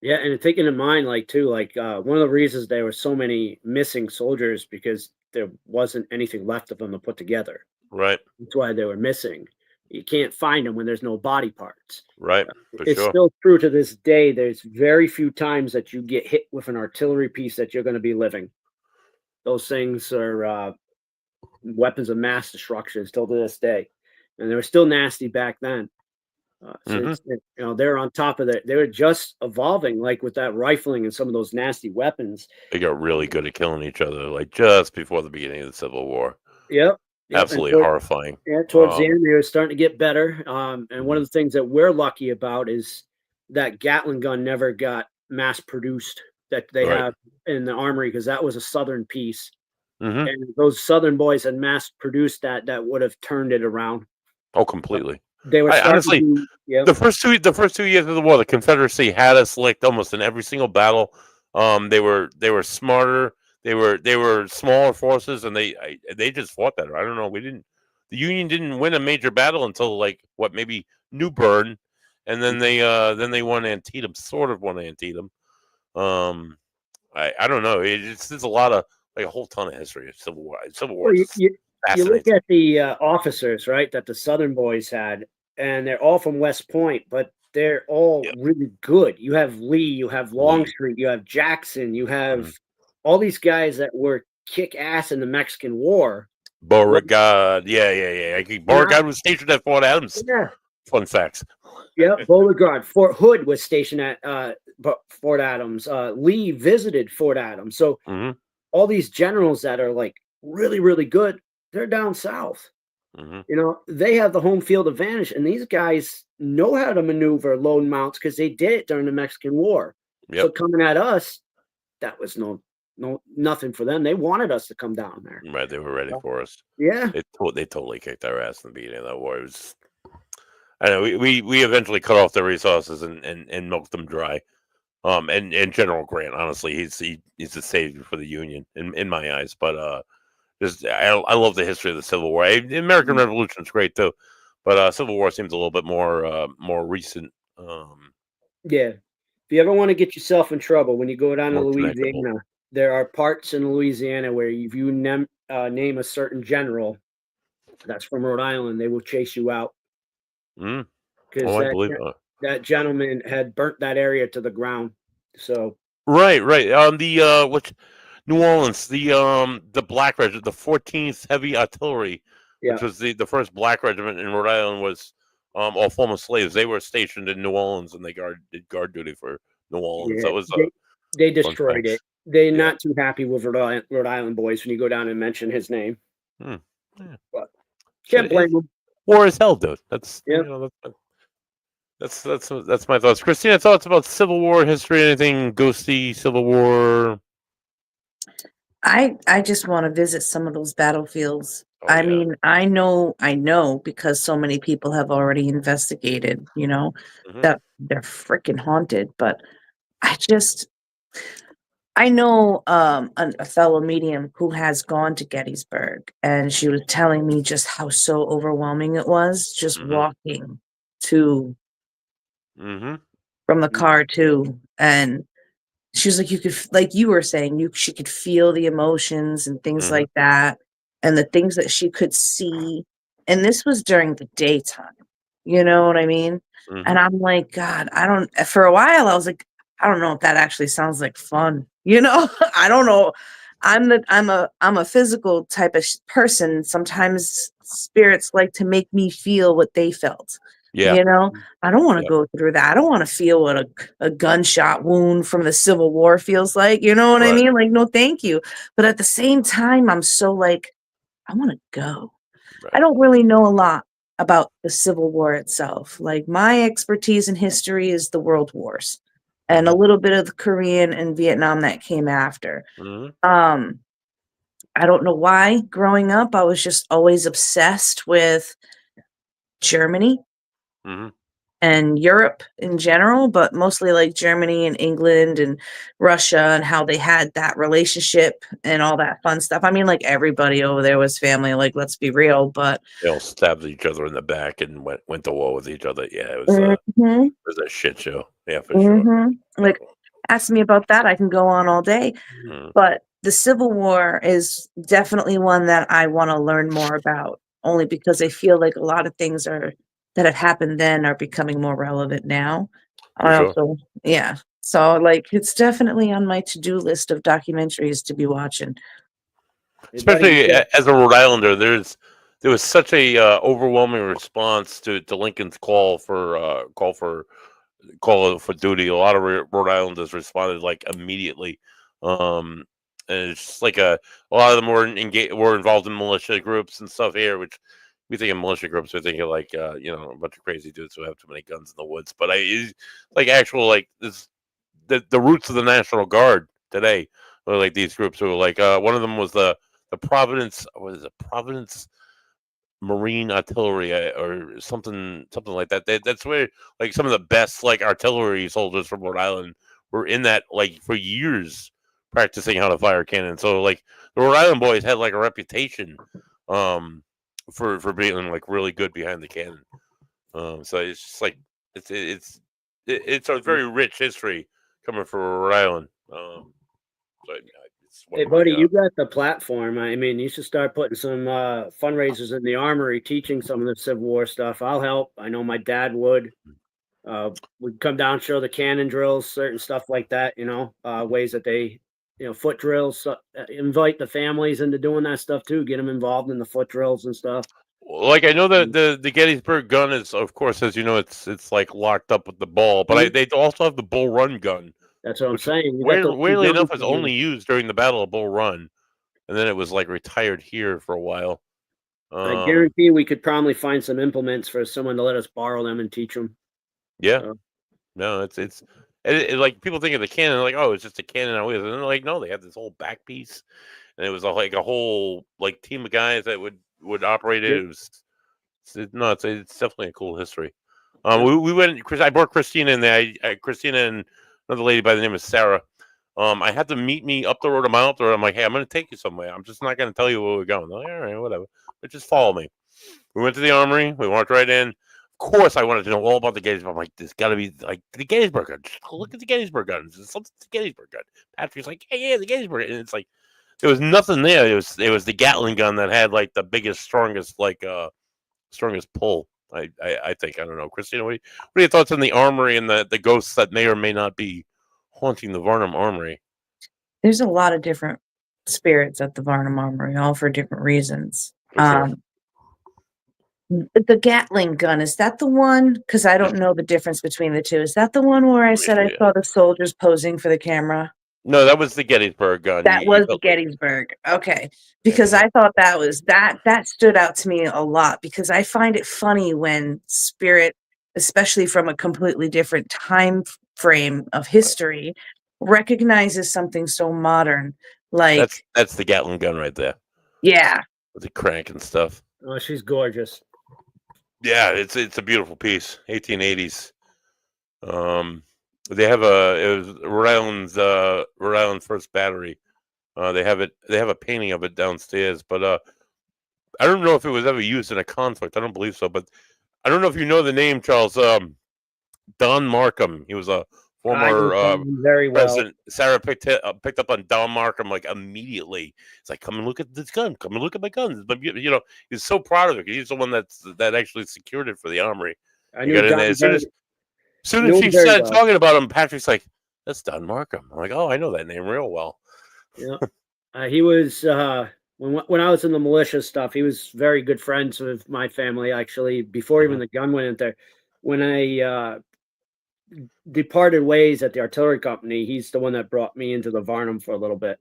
Yeah, and taking in mind, like too, like one of the reasons there were so many missing soldiers because there wasn't anything left of them to put together. Right, That's why they were missing. You can't find them when there's no body parts. right, for It's sure. still true to this day. There's very few times that you get hit with an artillery piece that you're going to be living. Those things are weapons of mass destruction still to this day, and they were still nasty back then. Mhm. They're on top of that. They were just evolving, like with that rifling and some of those nasty weapons. They got really good at killing each other, like just before the beginning of the Civil War. Yep. Absolutely horrifying. Towards the end, they were starting to get better. And one of the things that we're lucky about is that Gatling gun never got mass produced that they Right. have in the armory because that was a Southern piece. Mhm. And those Southern boys had mass produced that would have turned it around. Oh, completely. They were Honestly, yeah. the first 2 years of the war, the Confederacy had us licked almost in every single battle. They were smarter. They were smaller forces, and they just fought better. I don't know. The Union didn't win a major battle until like maybe New Bern, and then they won Antietam, sort of won Antietam. I don't know. There's a lot of like a whole ton of history of Civil War. Civil War. Well, you look Fascinating. at the officers, right, that the Southern boys had, and they're all from West Point, but they're all Yep. really good. You have Lee, you have Longstreet, you have Jackson, you have all these guys that were kick ass in the Mexican War. Beauregard, yeah. Beauregard was stationed at Fort Adams. Yeah. Fun facts. Yeah, Beauregard. Fort Hood was stationed at Fort Adams. Lee visited Fort Adams. So Mhm. all these generals that are like really, really good, they're down south. Mhm. They have the home field advantage, and these guys know how to maneuver load mounts because they did it during the Mexican War. Yep. So coming at us, that was nothing for them. They wanted us to come down there. Right, they were ready for us. Yeah. They totally kicked our ass in the beginning of that war. It was, I know we eventually cut off their resources and milked them dry. And General Grant, honestly, he's a savior for the Union in my eyes. But I love the history of the Civil War. The American Revolution is great too, but Civil War seems a little bit more recent. Yeah. If you ever want to get yourself in trouble when you go down to More Louisiana, connectable. there are parts in Louisiana where if you name a certain general that's from Rhode Island, they will chase you out I because believe it. that gentleman had burnt that area to the ground. So Right. Which New Orleans, the Black Regiment, the 14th Heavy Artillery, which was the first Black Regiment in Rhode Island, was all former slaves. They were stationed in New Orleans, and they did guard duty for New Orleans. yeah, That was they destroyed facts. it. They're Yeah. not too happy with Rhode Island boys when you go down and mention his name. Yeah. But can't blame them. war is hell, dude. That's Yep. you know, that's my thoughts. Christina, thoughts about Civil War history? Anything ghosty Civil War? I just want to visit some of those battlefields. Oh, I yeah. mean, I know because so many people have already investigated, Mhm. that they're freaking haunted, but I know a fellow medium who has gone to Gettysburg, and she was telling me just how so overwhelming it was just Mhm. walking to Mhm. from the car to, and she was like, you could like you were saying, she could feel the emotions and things Mhm. like that, and the things that she could see, and this was during the daytime, you know what I mean? And Mhm. I'm like, God, I don't, for a while I was like, I don't know if that actually sounds like fun, you know. I don't know. I'm a physical type of person. Sometimes spirits like to make me feel what they felt, Yeah. you know. I don't want to Yeah. go through that. I don't want to feel what a gunshot wound from the Civil War feels like, you know what I Right. mean? Like, no, thank you. But at the same time, I'm so like, I want to go. I Right. don't really know a lot about the Civil War itself. Like, my expertise in history is the World Wars and a Mhm. little bit of the Korean and Vietnam that came after. Mhm. I don't know why growing up I was just always obsessed with Germany Mhm. and Europe in general, but mostly like Germany and England and Russia and how they had that relationship and all that fun stuff. I mean, like everybody over there was family, like let's be real, but They all stabbed each other in the back and went to war with each other. Yeah, it mhm, was a shit show. Yeah, for sure. like ask me about that, I can go on all day. Mhm. But the Civil War is definitely one that I want to learn more about, only because I feel like a lot of things that have happened then are becoming more relevant now. For I sure. also, yeah. So like it's definitely on my to-do list of documentaries to be watching. Hey, buddy, you Especially got as a Rhode Islander, there was such a overwhelming response to Lincoln's call for duty. A lot of Rhode Islanders responded like immediately, um, and it's just like a lot of them were involved in militia groups and stuff here, which we think of militia groups, we think of like a bunch of crazy dudes who have too many guns in the woods. But it's like actual like this the roots of the National Guard today were like these groups who were like one of them was the Providence, what is it, Providence Marine Artillery or something like that. That's where like some of the best like artillery soldiers from Rhode Island were in that like for years practicing how to fire cannon. So like the Rhode Island boys had like a reputation um for being like really good behind the cannon. So it's just like it's a very rich history coming from Rhode Island. So it's one Hey, of my buddy, you got the platform. I mean, you should start putting some fundraisers in the armory, teaching some of the Civil War stuff. I'll help. I know my dad would. We'd come down, show the cannon drills, certain stuff like that. Ways that they, foot drills. Invite the families into doing that stuff too. Get them involved in the foot drills and stuff. like I know that the Gettysburg gun is, of course, as you know, it's like locked up with the ball, but Mhm. they also have the Bull Run gun, That's what I'm which saying. You got those two weirdly enough guns is in there. only used during the Battle of Bull Run, and then it was like retired here for a while. I Um, guarantee we could probably find some implements for someone to let us borrow them and teach them. yeah, So, no, like people think of the cannon like, oh, it's just a cannon on wheels, and they're like, no, they have this whole back piece, and it was like a whole like team of guys that would operate it. yep, It was no, it's definitely a cool history. yep. We went. I brought Christina in there. Christina and another lady by the name of Sarah. I had to meet me up the road, a mile up the road. I'm like, hey, I'm going to take you somewhere. I'm just not going to tell you where we're going. They're like, all right, whatever. But just follow me. We went to the armory. We walked right in. Of course, I wanted to know all about the Gettysburg. I'm like, there's got to be like the Gettysburg gun. Just look at the Gettysburg guns. There's something to the Gettysburg gun. Patrick's like, yeah, the Gettysburg. And it's like there was nothing there. It was the Gatling gun that had like the biggest, strongest pull. I think I don't know, Christina. What are your thoughts on the armory and the ghosts that may or may not be haunting the Varnum Armory? There's a lot of different spirits at the Varnum Armory, all for different reasons. For sure. The Gatling gun, is that the one? Because I don't know the difference between the two. Is that the one where I Let me said I see. saw the soldiers posing for the camera? No, that was the Gettysburg gun. That You was the built- Gettysburg. Okay. Because Yeah. I thought that stood out to me a lot, because I find it funny when spirit, especially from a completely different time frame of history, recognizes something so modern. Like, That's the Gatling gun right there yeah. with the crank and stuff. Oh, she's gorgeous. Yeah, it's a beautiful piece. 1880s. They have it was Rhode Island's first battery. They have a painting of it downstairs, but I don't know if it was ever used in a conflict. I don't believe so, but I don't know if you know the name, Charles. Don Markham. He was a I know former Tom very well. president. Sarah picked up on Don Markham like immediately. It's like, come and look at this gun. Come and look at my guns. But he's so proud of it. He's the one that actually secured it for the armory. I He knew got in Don there. very, As soon knew as him she very started well. talking about him, Patrick's like, "That's Don Markham." I'm like, "Oh, I know that name real well." Yeah. He was when I was in the militia stuff, he was very good friends with my family actually before even the gun went in there. When I departed ways at the artillery company, he's the one that brought me into the Varnum for a little bit.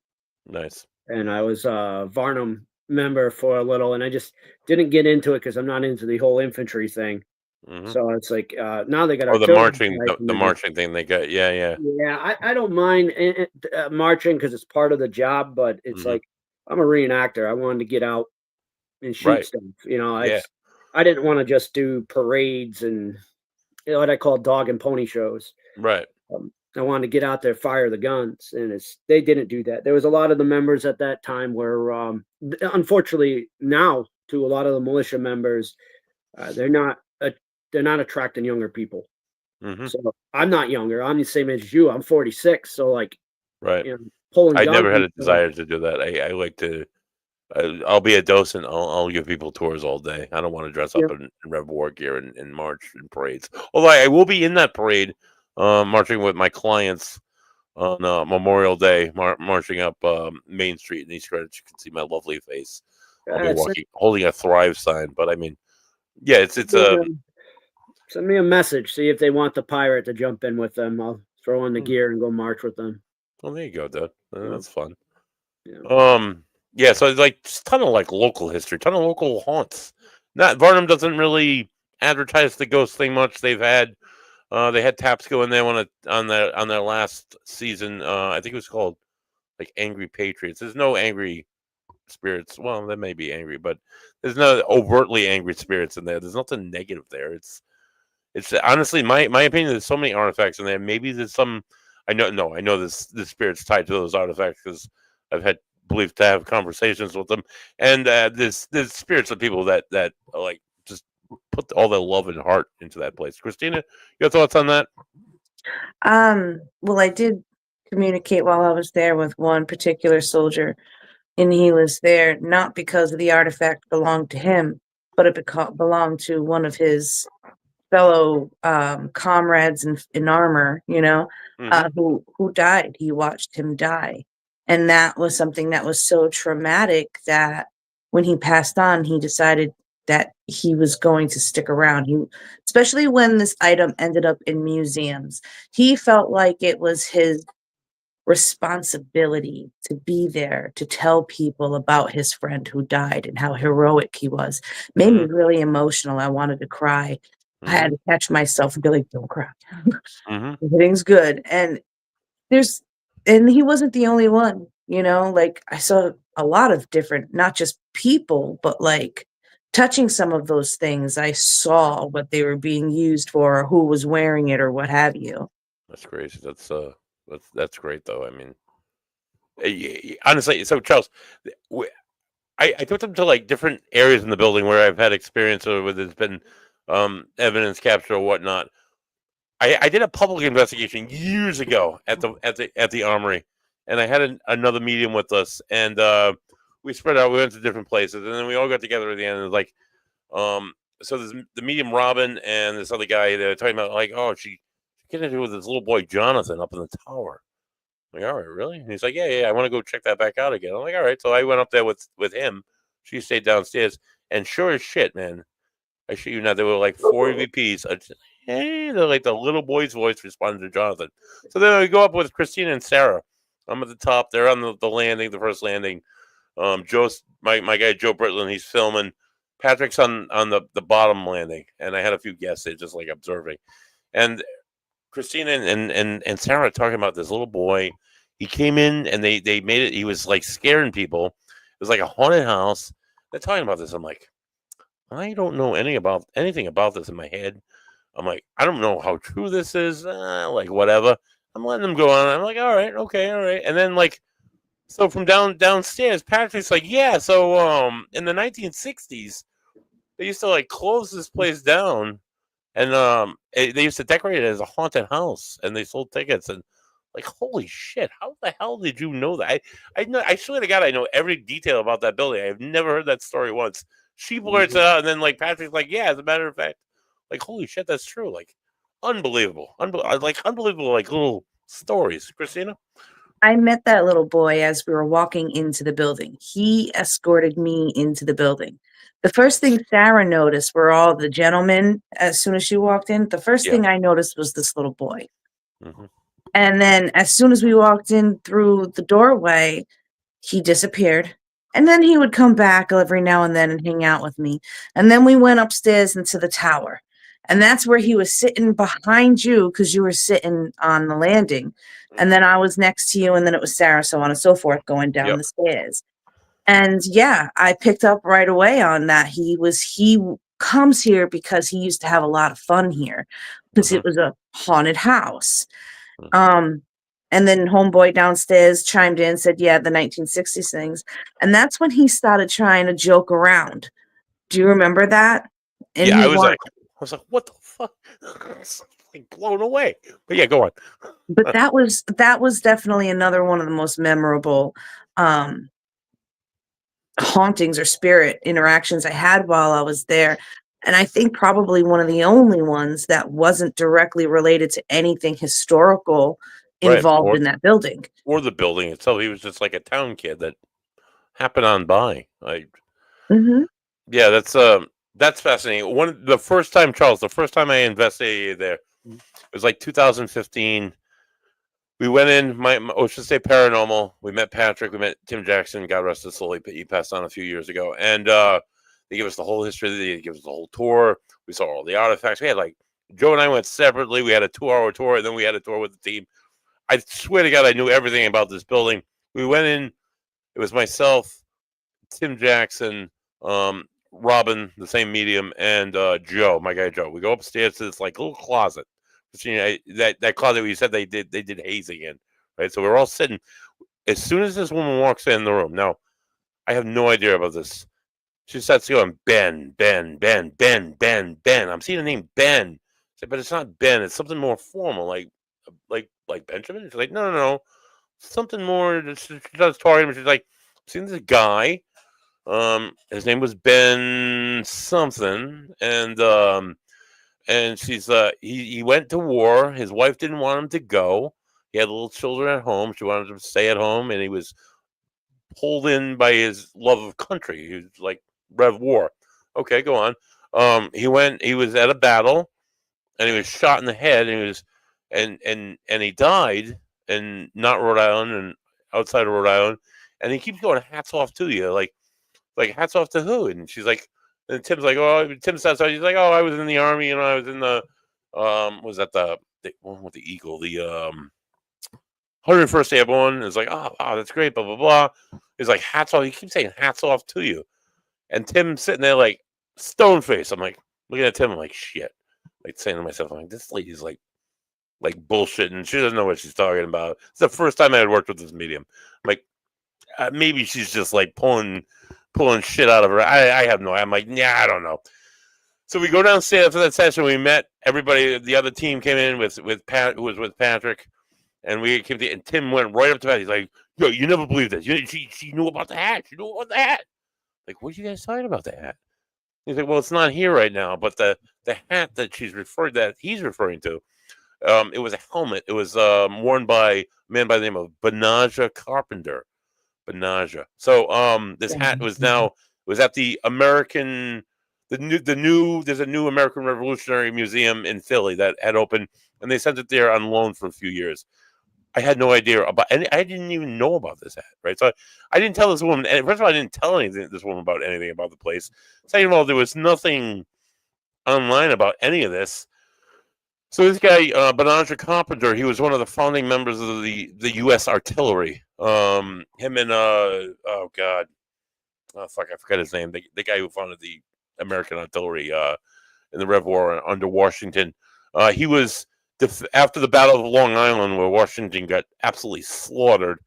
Nice. And I was a Varnum member for a little, and I just didn't get into it because I'm not into the whole infantry thing. Mhm. So it's like now they got Oh, the artillery marching, guys the, and the they're marching thing they got. Yeah. yeah, I don't mind marching because it's part of the job, but it's Mhm. like I'm a reenactor. I wanted to get out and shoot Right. stuff. You know, Yeah. I didn't want to just do parades and what I call dog and pony shows. Right. I wanted to get out there, fire the guns, and they didn't do that. There was a lot of the members at that time where, unfortunately, now to a lot of the militia members, they're not attracting younger people. Mhm. So I'm not younger. I'm the same age as you. I'm 46. So like, Right. pulling I guns. never had a and stuff. desire to do that. I like to. I'll be a docent. I'll give people tours all day. I don't want to dress up Yep. in Rev War gear and march in parades. Although I will be in that parade, marching with my clients on Memorial Day, marching up Main Street in East Greenwich. You can see my lovely face. I'll be walking, holding a Thrive sign. But I mean, yeah, it's send me a message. See if they want the pirate to jump in with them. I'll throw on the gear and go march with them. well, there you go, dude. That's fun. Yeah. Yeah, so it's like just ton of like local history, ton of local haunts. Not Varnum doesn't really advertise the ghost thing much. They had Taps go in there on their last season. I think it was called like Angry Patriots. There's no angry spirits. Well, there may be angry, but there's no overtly angry spirits in there. There's nothing negative there. It's honestly my opinion. There's so many artifacts in there. Maybe there's some. I know this spirit's tied to those artifacts because I've had believed to have conversations with them, and there's spirits of people that like just put all their love and heart into that place. Christina, your thoughts on that? Well, I did communicate while I was there with one particular soldier, and he was there not because the artifact belonged to him, but it belonged to one of his fellow comrades in armor, who died. He watched him die. And that was something that was so traumatic that when he passed on, he decided that he was going to stick around. Especially when this item ended up in museums, he felt like it was his responsibility to be there to tell people about his friend who died and how heroic he was. Made me really emotional. I wanted to cry. I had to catch myself and be like, don't cry. Everything's good. And he wasn't the only one, like I saw a lot of different, not just people, but like touching some of those things. I saw what they were being used for, or who was wearing it, or what have you. That's crazy. That's great though. I mean, honestly, so Charles, I took them to like different areas in the building where I've had experience or where there's been evidence capture or whatnot. I did a public investigation years ago at the armory, and I had another medium with us, and we spread out. We went to different places, and then we all got together at the end. And like, so there's the medium Robin and this other guy. They're talking about like, oh, she get into it with this little boy Jonathan up in the tower. I'm like, all right, really? And he's like, yeah, I want to go check that back out again. I'm like, all right. So I went up there with him. She stayed downstairs, and sure as shit, man, I shit you not, there were like 4 EVPs. Hey, they're like the little boy's voice responded to Jonathan. So then we go up with Christina and Sarah, I'm at the top. They're on the landing, the first landing. Joe's my guy Joe Britlin. He's filming. Patrick's on the bottom landing, and I had a few guests there just like observing, and Christina and Sarah talking about this little boy. He came in and they made it. He was like scaring people. It was like a haunted house. They're talking about this. I'm like, I don't know anything about this in my head. I'm like, I don't know how true this is. Like whatever. I'm letting them go on. I'm like, all right, okay, all right. And then like, so from downstairs, Patrick's like, yeah. So in the 1960s, they used to like close this place down, and they used to decorate it as a haunted house, and they sold tickets. And like, holy shit, how the hell did you know that? I know. I swear to God, I know every detail about that building. I've never heard that story once. She blurts it out, and then like Patrick's like, yeah, as a matter of fact, like, holy shit, that's true. Like, unbelievable, unbelievable, like little stories. Christina. I met that little boy as we were walking into the building. He escorted me into the building. The first thing Sarah noticed were all the gentlemen as soon as she walked in. The first Yeah. thing I noticed was this little boy. Mm-hmm. And then as soon as we walked in through the doorway, he disappeared. And then he would come back every now and then and hang out with me. And then we went upstairs into the tower. And that's where he was sitting behind you because you were sitting on the landing. And then I was next to you, and then it was Sarah, so on and so forth, going down the stairs. And yeah, I picked up right away on that. He comes here because he used to have a lot of fun here because it was a haunted house. And then homeboy downstairs chimed in, said, yeah, the 1960s things. And that's when he started trying to joke around. Do you remember that? And yeah, I was like, what the fuck? I was like blown away. But yeah, go on. But that was definitely another one of the most memorable hauntings or spirit interactions I had while I was there. And I think probably one of the only ones that wasn't directly related to anything historical involved in that building. Or the building itself. He was just like a town kid that happened on by. Yeah, that's fascinating. The first time I investigated there, it was like 2015. We went in, my Ocean State Paranormal. We met Patrick. We met Tim Jackson. God rest his soul. He passed on a few years ago. And they gave us the whole history. They gave us the whole tour. We saw all the artifacts. We had like, Joe and I went separately. We had a 2-hour tour, and then we had a tour with the team. I swear to God, I knew everything about this building. We went in. It was myself, Tim Jackson, Robin, the same medium, and Joe, my guy Joe. We go upstairs to this like little closet. That closet where you said they did hazing in, right? So we're all sitting. As soon as this woman walks in the room, now I have no idea about this. She starts going, Ben. I'm seeing the name Ben. I said, but it's not Ben. It's something more formal, like Benjamin. She's like, no, something more. She starts talking. She's like, I've seen this guy. His name was Ben something, and she's he went to war. His wife didn't want him to go. He had little children at home. She wanted him to stay at home, and he was pulled in by his love of country. He was like Rev War. Okay, go on. He was at a battle, and he was shot in the head, and he was and he died in not Rhode Island and outside of Rhode Island. And he keeps going, hats off to you, like hats off to who? And she's like, and Tim's like, oh, Tim says, he's like, oh, I was in the Army, I was in the, was that the one with the Eagle, the 101st Airborne. It's like, oh, wow, that's great, blah, blah, blah. He's like, hats off. He keeps saying hats off to you. And Tim's sitting there like stone face. I'm like, looking at Tim, I'm like, shit. Like saying to myself, I'm like, this lady's like bullshitting. She doesn't know what she's talking about. It's the first time I had worked with this medium. I'm like, maybe she's just like pulling shit out of her. I have no. I'm like, yeah, I don't know. So we go downstairs after that session. We met everybody. The other team came in with Pat, who was with Patrick, and we came to. And Tim went right up to Pat. He's like, "Yo, you never believe this. She knew about the hat. She knew about the hat." Like, what are you guys talking about the hat? He's like, "Well, it's not here right now, but the hat that he's referring to, it was a helmet. It was worn by a man by the name of Benaja Carpenter." Benaja. So this hat was at the American, there's a new American Revolutionary Museum in Philly that had opened, and they sent it there on loan for a few years. I had no idea about any. I didn't even know about this hat, right? So I didn't tell this woman. And first of all, I didn't tell this woman about anything about the place. Second of all, there was nothing online about any of this. So this guy, Benandra Carpenter, he was one of the founding members of the U.S. Artillery. Him and oh god, oh fuck, I forgot his name. The guy who founded the American Artillery in the Rev War under Washington. He was after the Battle of Long Island, where Washington got absolutely slaughtered.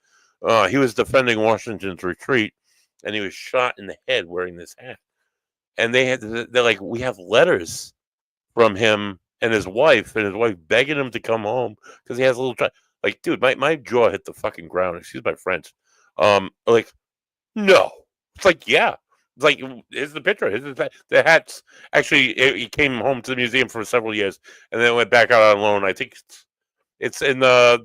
He was defending Washington's retreat, and he was shot in the head wearing this hat. And they're like, we have letters from him and his wife begging him to come home because he has a little child. Like, dude, my jaw hit the fucking ground. Excuse my French. Like, no. It's like, yeah. It's like, here's the picture. The hat's actually. He came home to the museum for several years and then went back out on loan. I think it's in the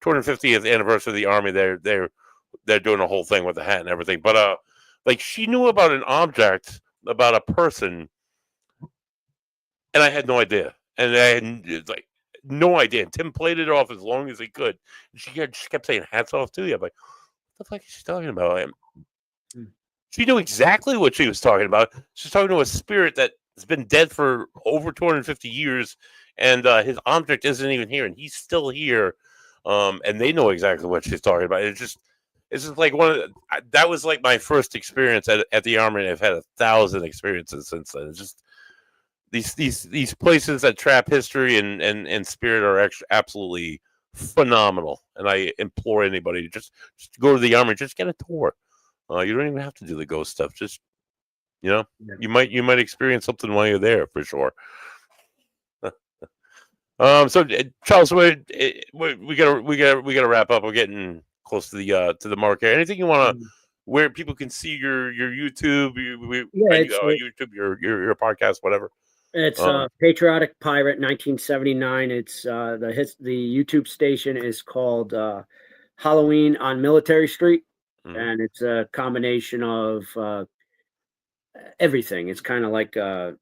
250th anniversary of the Army. They're doing a whole thing with the hat and everything. But like, she knew about an object, about a person, and I had no idea. And I had like no idea. And Tim played it off as long as he could. And she kept saying hats off to you. I'm like, what the fuck is she talking about? She knew exactly what she was talking about. She's talking to a spirit that's been dead for over 250 years, and his object isn't even here, and he's still here. And they know exactly what she's talking about. It's just like that was like my first experience at the Army, and I've had 1,000 experiences since then. It's just these places that trap history and spirit are actually absolutely phenomenal. And I implore anybody to just go to the Army, just get a tour. You don't even have to do the ghost stuff. Just, you might experience something while you're there for sure. So Charles, we gotta wrap up. We're getting close to the mark here. Anything you want to, where people can see your YouTube, YouTube, your podcast, whatever. It's Patriotic Pirate 1979. It's the YouTube station is called Halloween on Military Street. And it's a combination of everything. It's kind of like a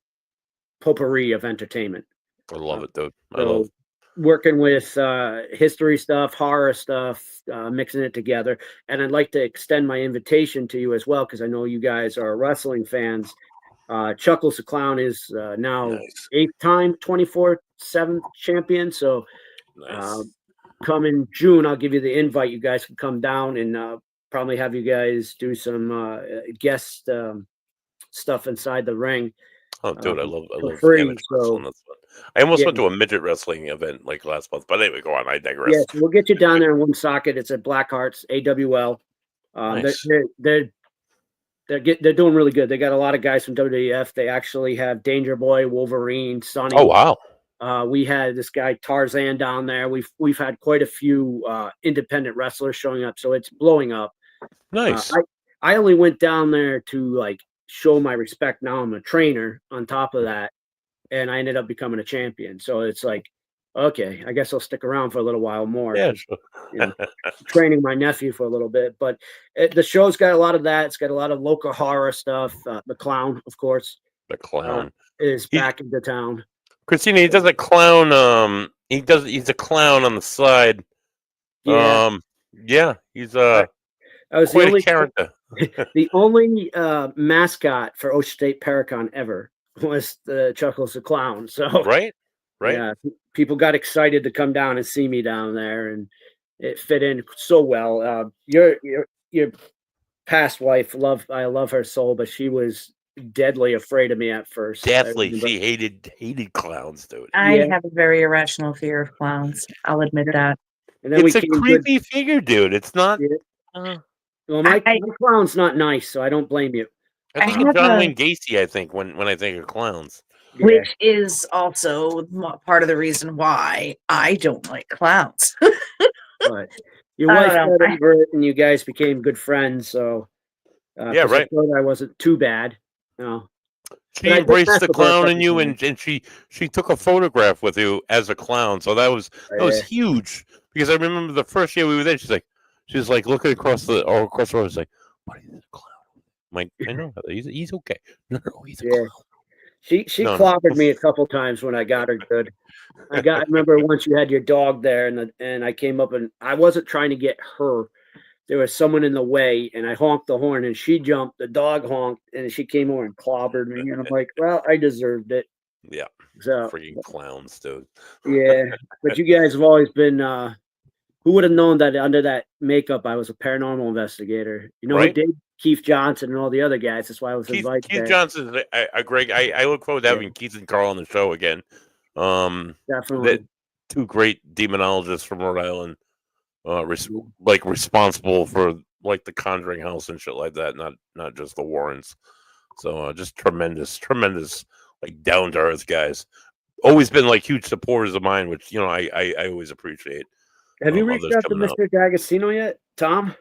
potpourri of entertainment. I love it, dude. Working with history stuff, horror stuff, mixing it together. And I'd like to extend my invitation to you as well, because I know you guys are wrestling fans. Chuckles the Clown is now 8th time 24/7 champion. So come in June, I'll give you the invite. You guys can come down and probably have you guys do some guest stuff inside the ring. Oh, dude, I love free. So I almost went to a midget wrestling event like last month, but anyway, go on. I digress. Yes, we'll get you down there in one socket. It's at Blackheart's AWL. Nice. They're doing really good. They got a lot of guys from WWF. They actually have Danger Boy, Wolverine, Sonny. Oh wow. We had this guy Tarzan down there. We've had quite a few independent wrestlers showing up, so it's blowing up. Nice. I only went down there to like show my respect. Now I'm a trainer on top of that, and I ended up becoming a champion. So it's like, okay, I guess I'll stick around for a little while more. Yeah, sure. Training my nephew for a little bit, but the show's got a lot of that. It's got a lot of local horror stuff. The Clown, of course. The Clown is back into town. Christina, he does a clown. He's a clown on the side. Yeah. He's I was quite the only a character. The only mascot for Ocean State Paracon ever was the Chuckles the Clown. So right. Yeah, people got excited to come down and see me down there, and it fit in so well. Your past wife, I love her soul, but she was deadly afraid of me at first. Deathly, she hated clowns, dude. I have a very irrational fear of clowns. I'll admit that. And then it's a creepy figure, dude. It's not. Well, my clown's not nice, so I don't blame you. I think of John Wayne Gacy. I think when I think of clowns, which is also part of the reason why I don't like clowns. But your wife got over it, and you guys became good friends. So right. I thought I wasn't too bad. No. She embraced the clown in you, and she took a photograph with you as a clown. So that was huge, because I remember the first year we were there. She's like looking across the road. She's like, "What is a clown?" I'm like, I know, he's okay. No, he's a clown. She No. clobbered me a couple times when I got her good. I remember once you had your dog there, and I came up and I wasn't trying to get her. There was someone in the way, and I honked the horn, and she jumped. The dog honked, and she came over and clobbered me. And I'm like, well, I deserved it. Yeah. So Freaking clowns, dude. yeah, but you guys have always been. Who would have known that under that makeup I was a paranormal investigator? You know who Right? did? Keith Johnson and all the other guys. That's why I was invited Keith there. Johnson's a great. I look forward to having Keith and Carl on the show again. Definitely. Two great demonologists from Rhode Island, responsible for like the Conjuring House and shit like that. Not just the Warrens. So just tremendous, like down to earth guys. Always been like huge supporters of mine, which I always appreciate. Have you reached out to Mr. D'Agostino yet, Tom?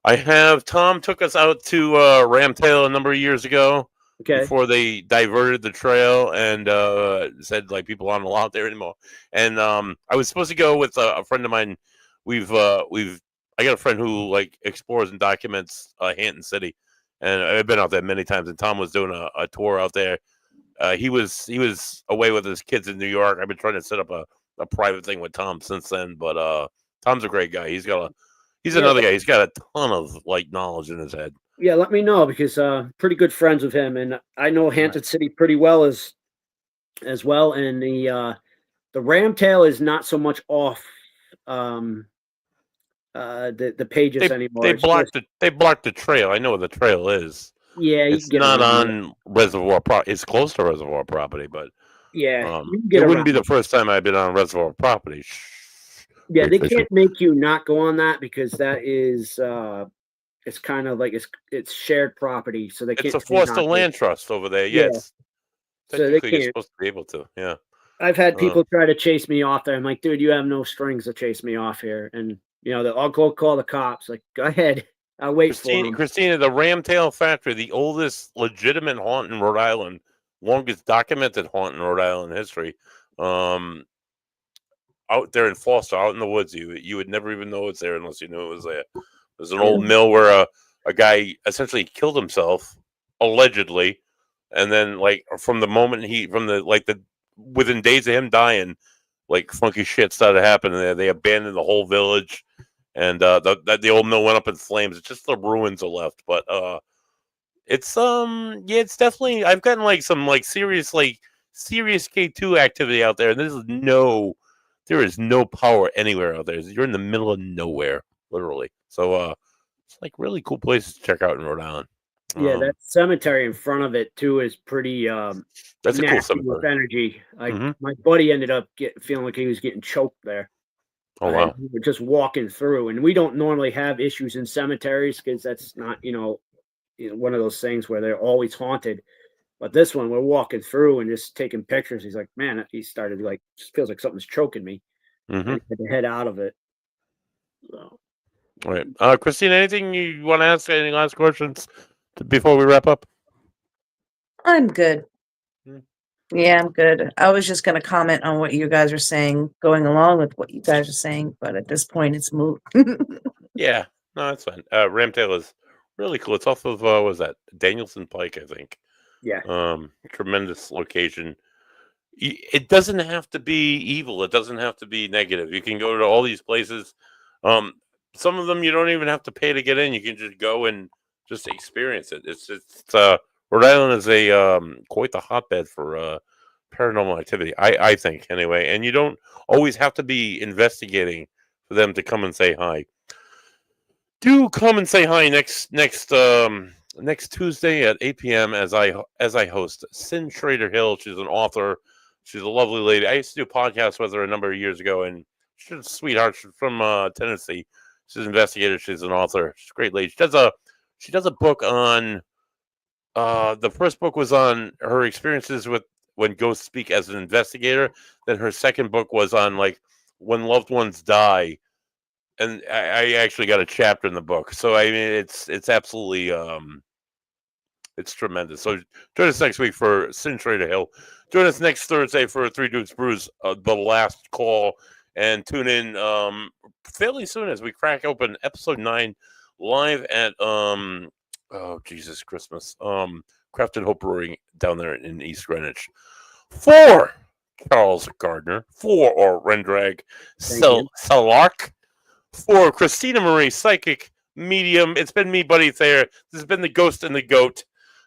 I have. Tom took us out to Ramtail a number of years ago. Okay. Before they diverted the trail and said like people aren't allowed there anymore. And I was supposed to go with a friend of mine. I got a friend who like explores and documents Hampton City, and I've been out there many times. And Tom was doing a tour out there. He was away with his kids in New York. I've been trying to set up a private thing with Tom since then, but Tom's a great guy. He's another guy. He's got a ton of like knowledge in his head. Yeah, let me know because pretty good friends with him, and I know Hampton City pretty well as well. And the Ramtail is not so much off the pages anymore. They blocked the trail. I know where the trail is. Yeah, it's not on reservoir property. It's close to reservoir property, but yeah, it wouldn't be the first time I've been on reservoir property. Yeah, they can't make you not go on that because that is it's kind of like it's shared property, so they can't. It's a foster land trust over there. Yes, so they can't. You're supposed to be able to. Yeah, I've had people try to chase me off there. I'm like, dude, you have no strings to chase me off here, and I'll go call the cops. Like, go ahead, I'll wait for them. Christina, the Ramtail Factory, the oldest legitimate haunt in Rhode Island, longest documented haunt in Rhode Island history. Out there in Foster, out in the woods, you would never even know it's there unless you knew it was there. There's an old mill where a guy essentially killed himself, allegedly, and then like within days of him dying, like funky shit started happening there. They abandoned the whole village, and the old mill went up in flames. It's just the ruins are left, but it's it's definitely. I've gotten like some like serious K2 activity out there, and there is no power anywhere out there. You're in the middle of nowhere, literally. So it's like really cool places to check out in Rhode Island. Yeah, that cemetery in front of it too is pretty that's a cool cemetery with energy. Like my buddy ended up feeling like he was getting choked there. Oh wow. We were just walking through, and we don't normally have issues in cemeteries because that's not one of those things where they're always haunted. But this one, we're walking through and just taking pictures. He's like, man, he started like, just feels like something's choking me. And he had to head out of it. So. All right. Christine, anything you want to ask? Any last questions before we wrap up? I'm good. Yeah, I'm good. I was just going to comment on what you guys are saying, going along with what you guys are saying, but at this point, it's moot. Yeah, no, that's fine. Ramtail is really cool. It's off of, what was that? Danielson Pike, I think. Yeah. Tremendous location. It doesn't have to be evil. It doesn't have to be negative. You can go to all these places. Some of them you don't even have to pay to get in. You can just go and just experience it. It's Rhode Island is quite the hotbed for paranormal activity. I think anyway. And you don't always have to be investigating for them to come and say hi. Do come and say hi next Tuesday at 8 p.m. as I host Sin Schrader Hill. She's an author. She's a lovely lady. I used to do a podcast with her a number of years ago, and she's a sweetheart. She's from Tennessee. She's an investigator. She's an author. She's a great lady. She does a book on. The first book was on her experiences with when ghosts speak as an investigator. Then her second book was on like when loved ones die. And I actually got a chapter in the book. So, I mean, it's absolutely, it's tremendous. So join us next week for Sin Schrader Hill. Join us next Thursday for Three Dudes Brews, the last call. And tune in fairly soon as we crack open episode 9 live at, Christmas. Craft and Hope Brewing down there in East Greenwich. For Charles Gardner, for or Rendrag Salark, for Christina Marie, psychic medium. It's been me, Buddy Thayer. This has been the Ghost and the Goat.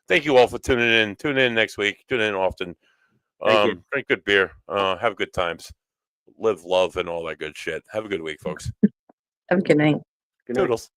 Thank you all for tuning in. Tune in next week. Tune in often. Drink good beer. Have good times. Live, love, and all that good shit. Have a good week, folks. Have a good night. Good night. Toodles.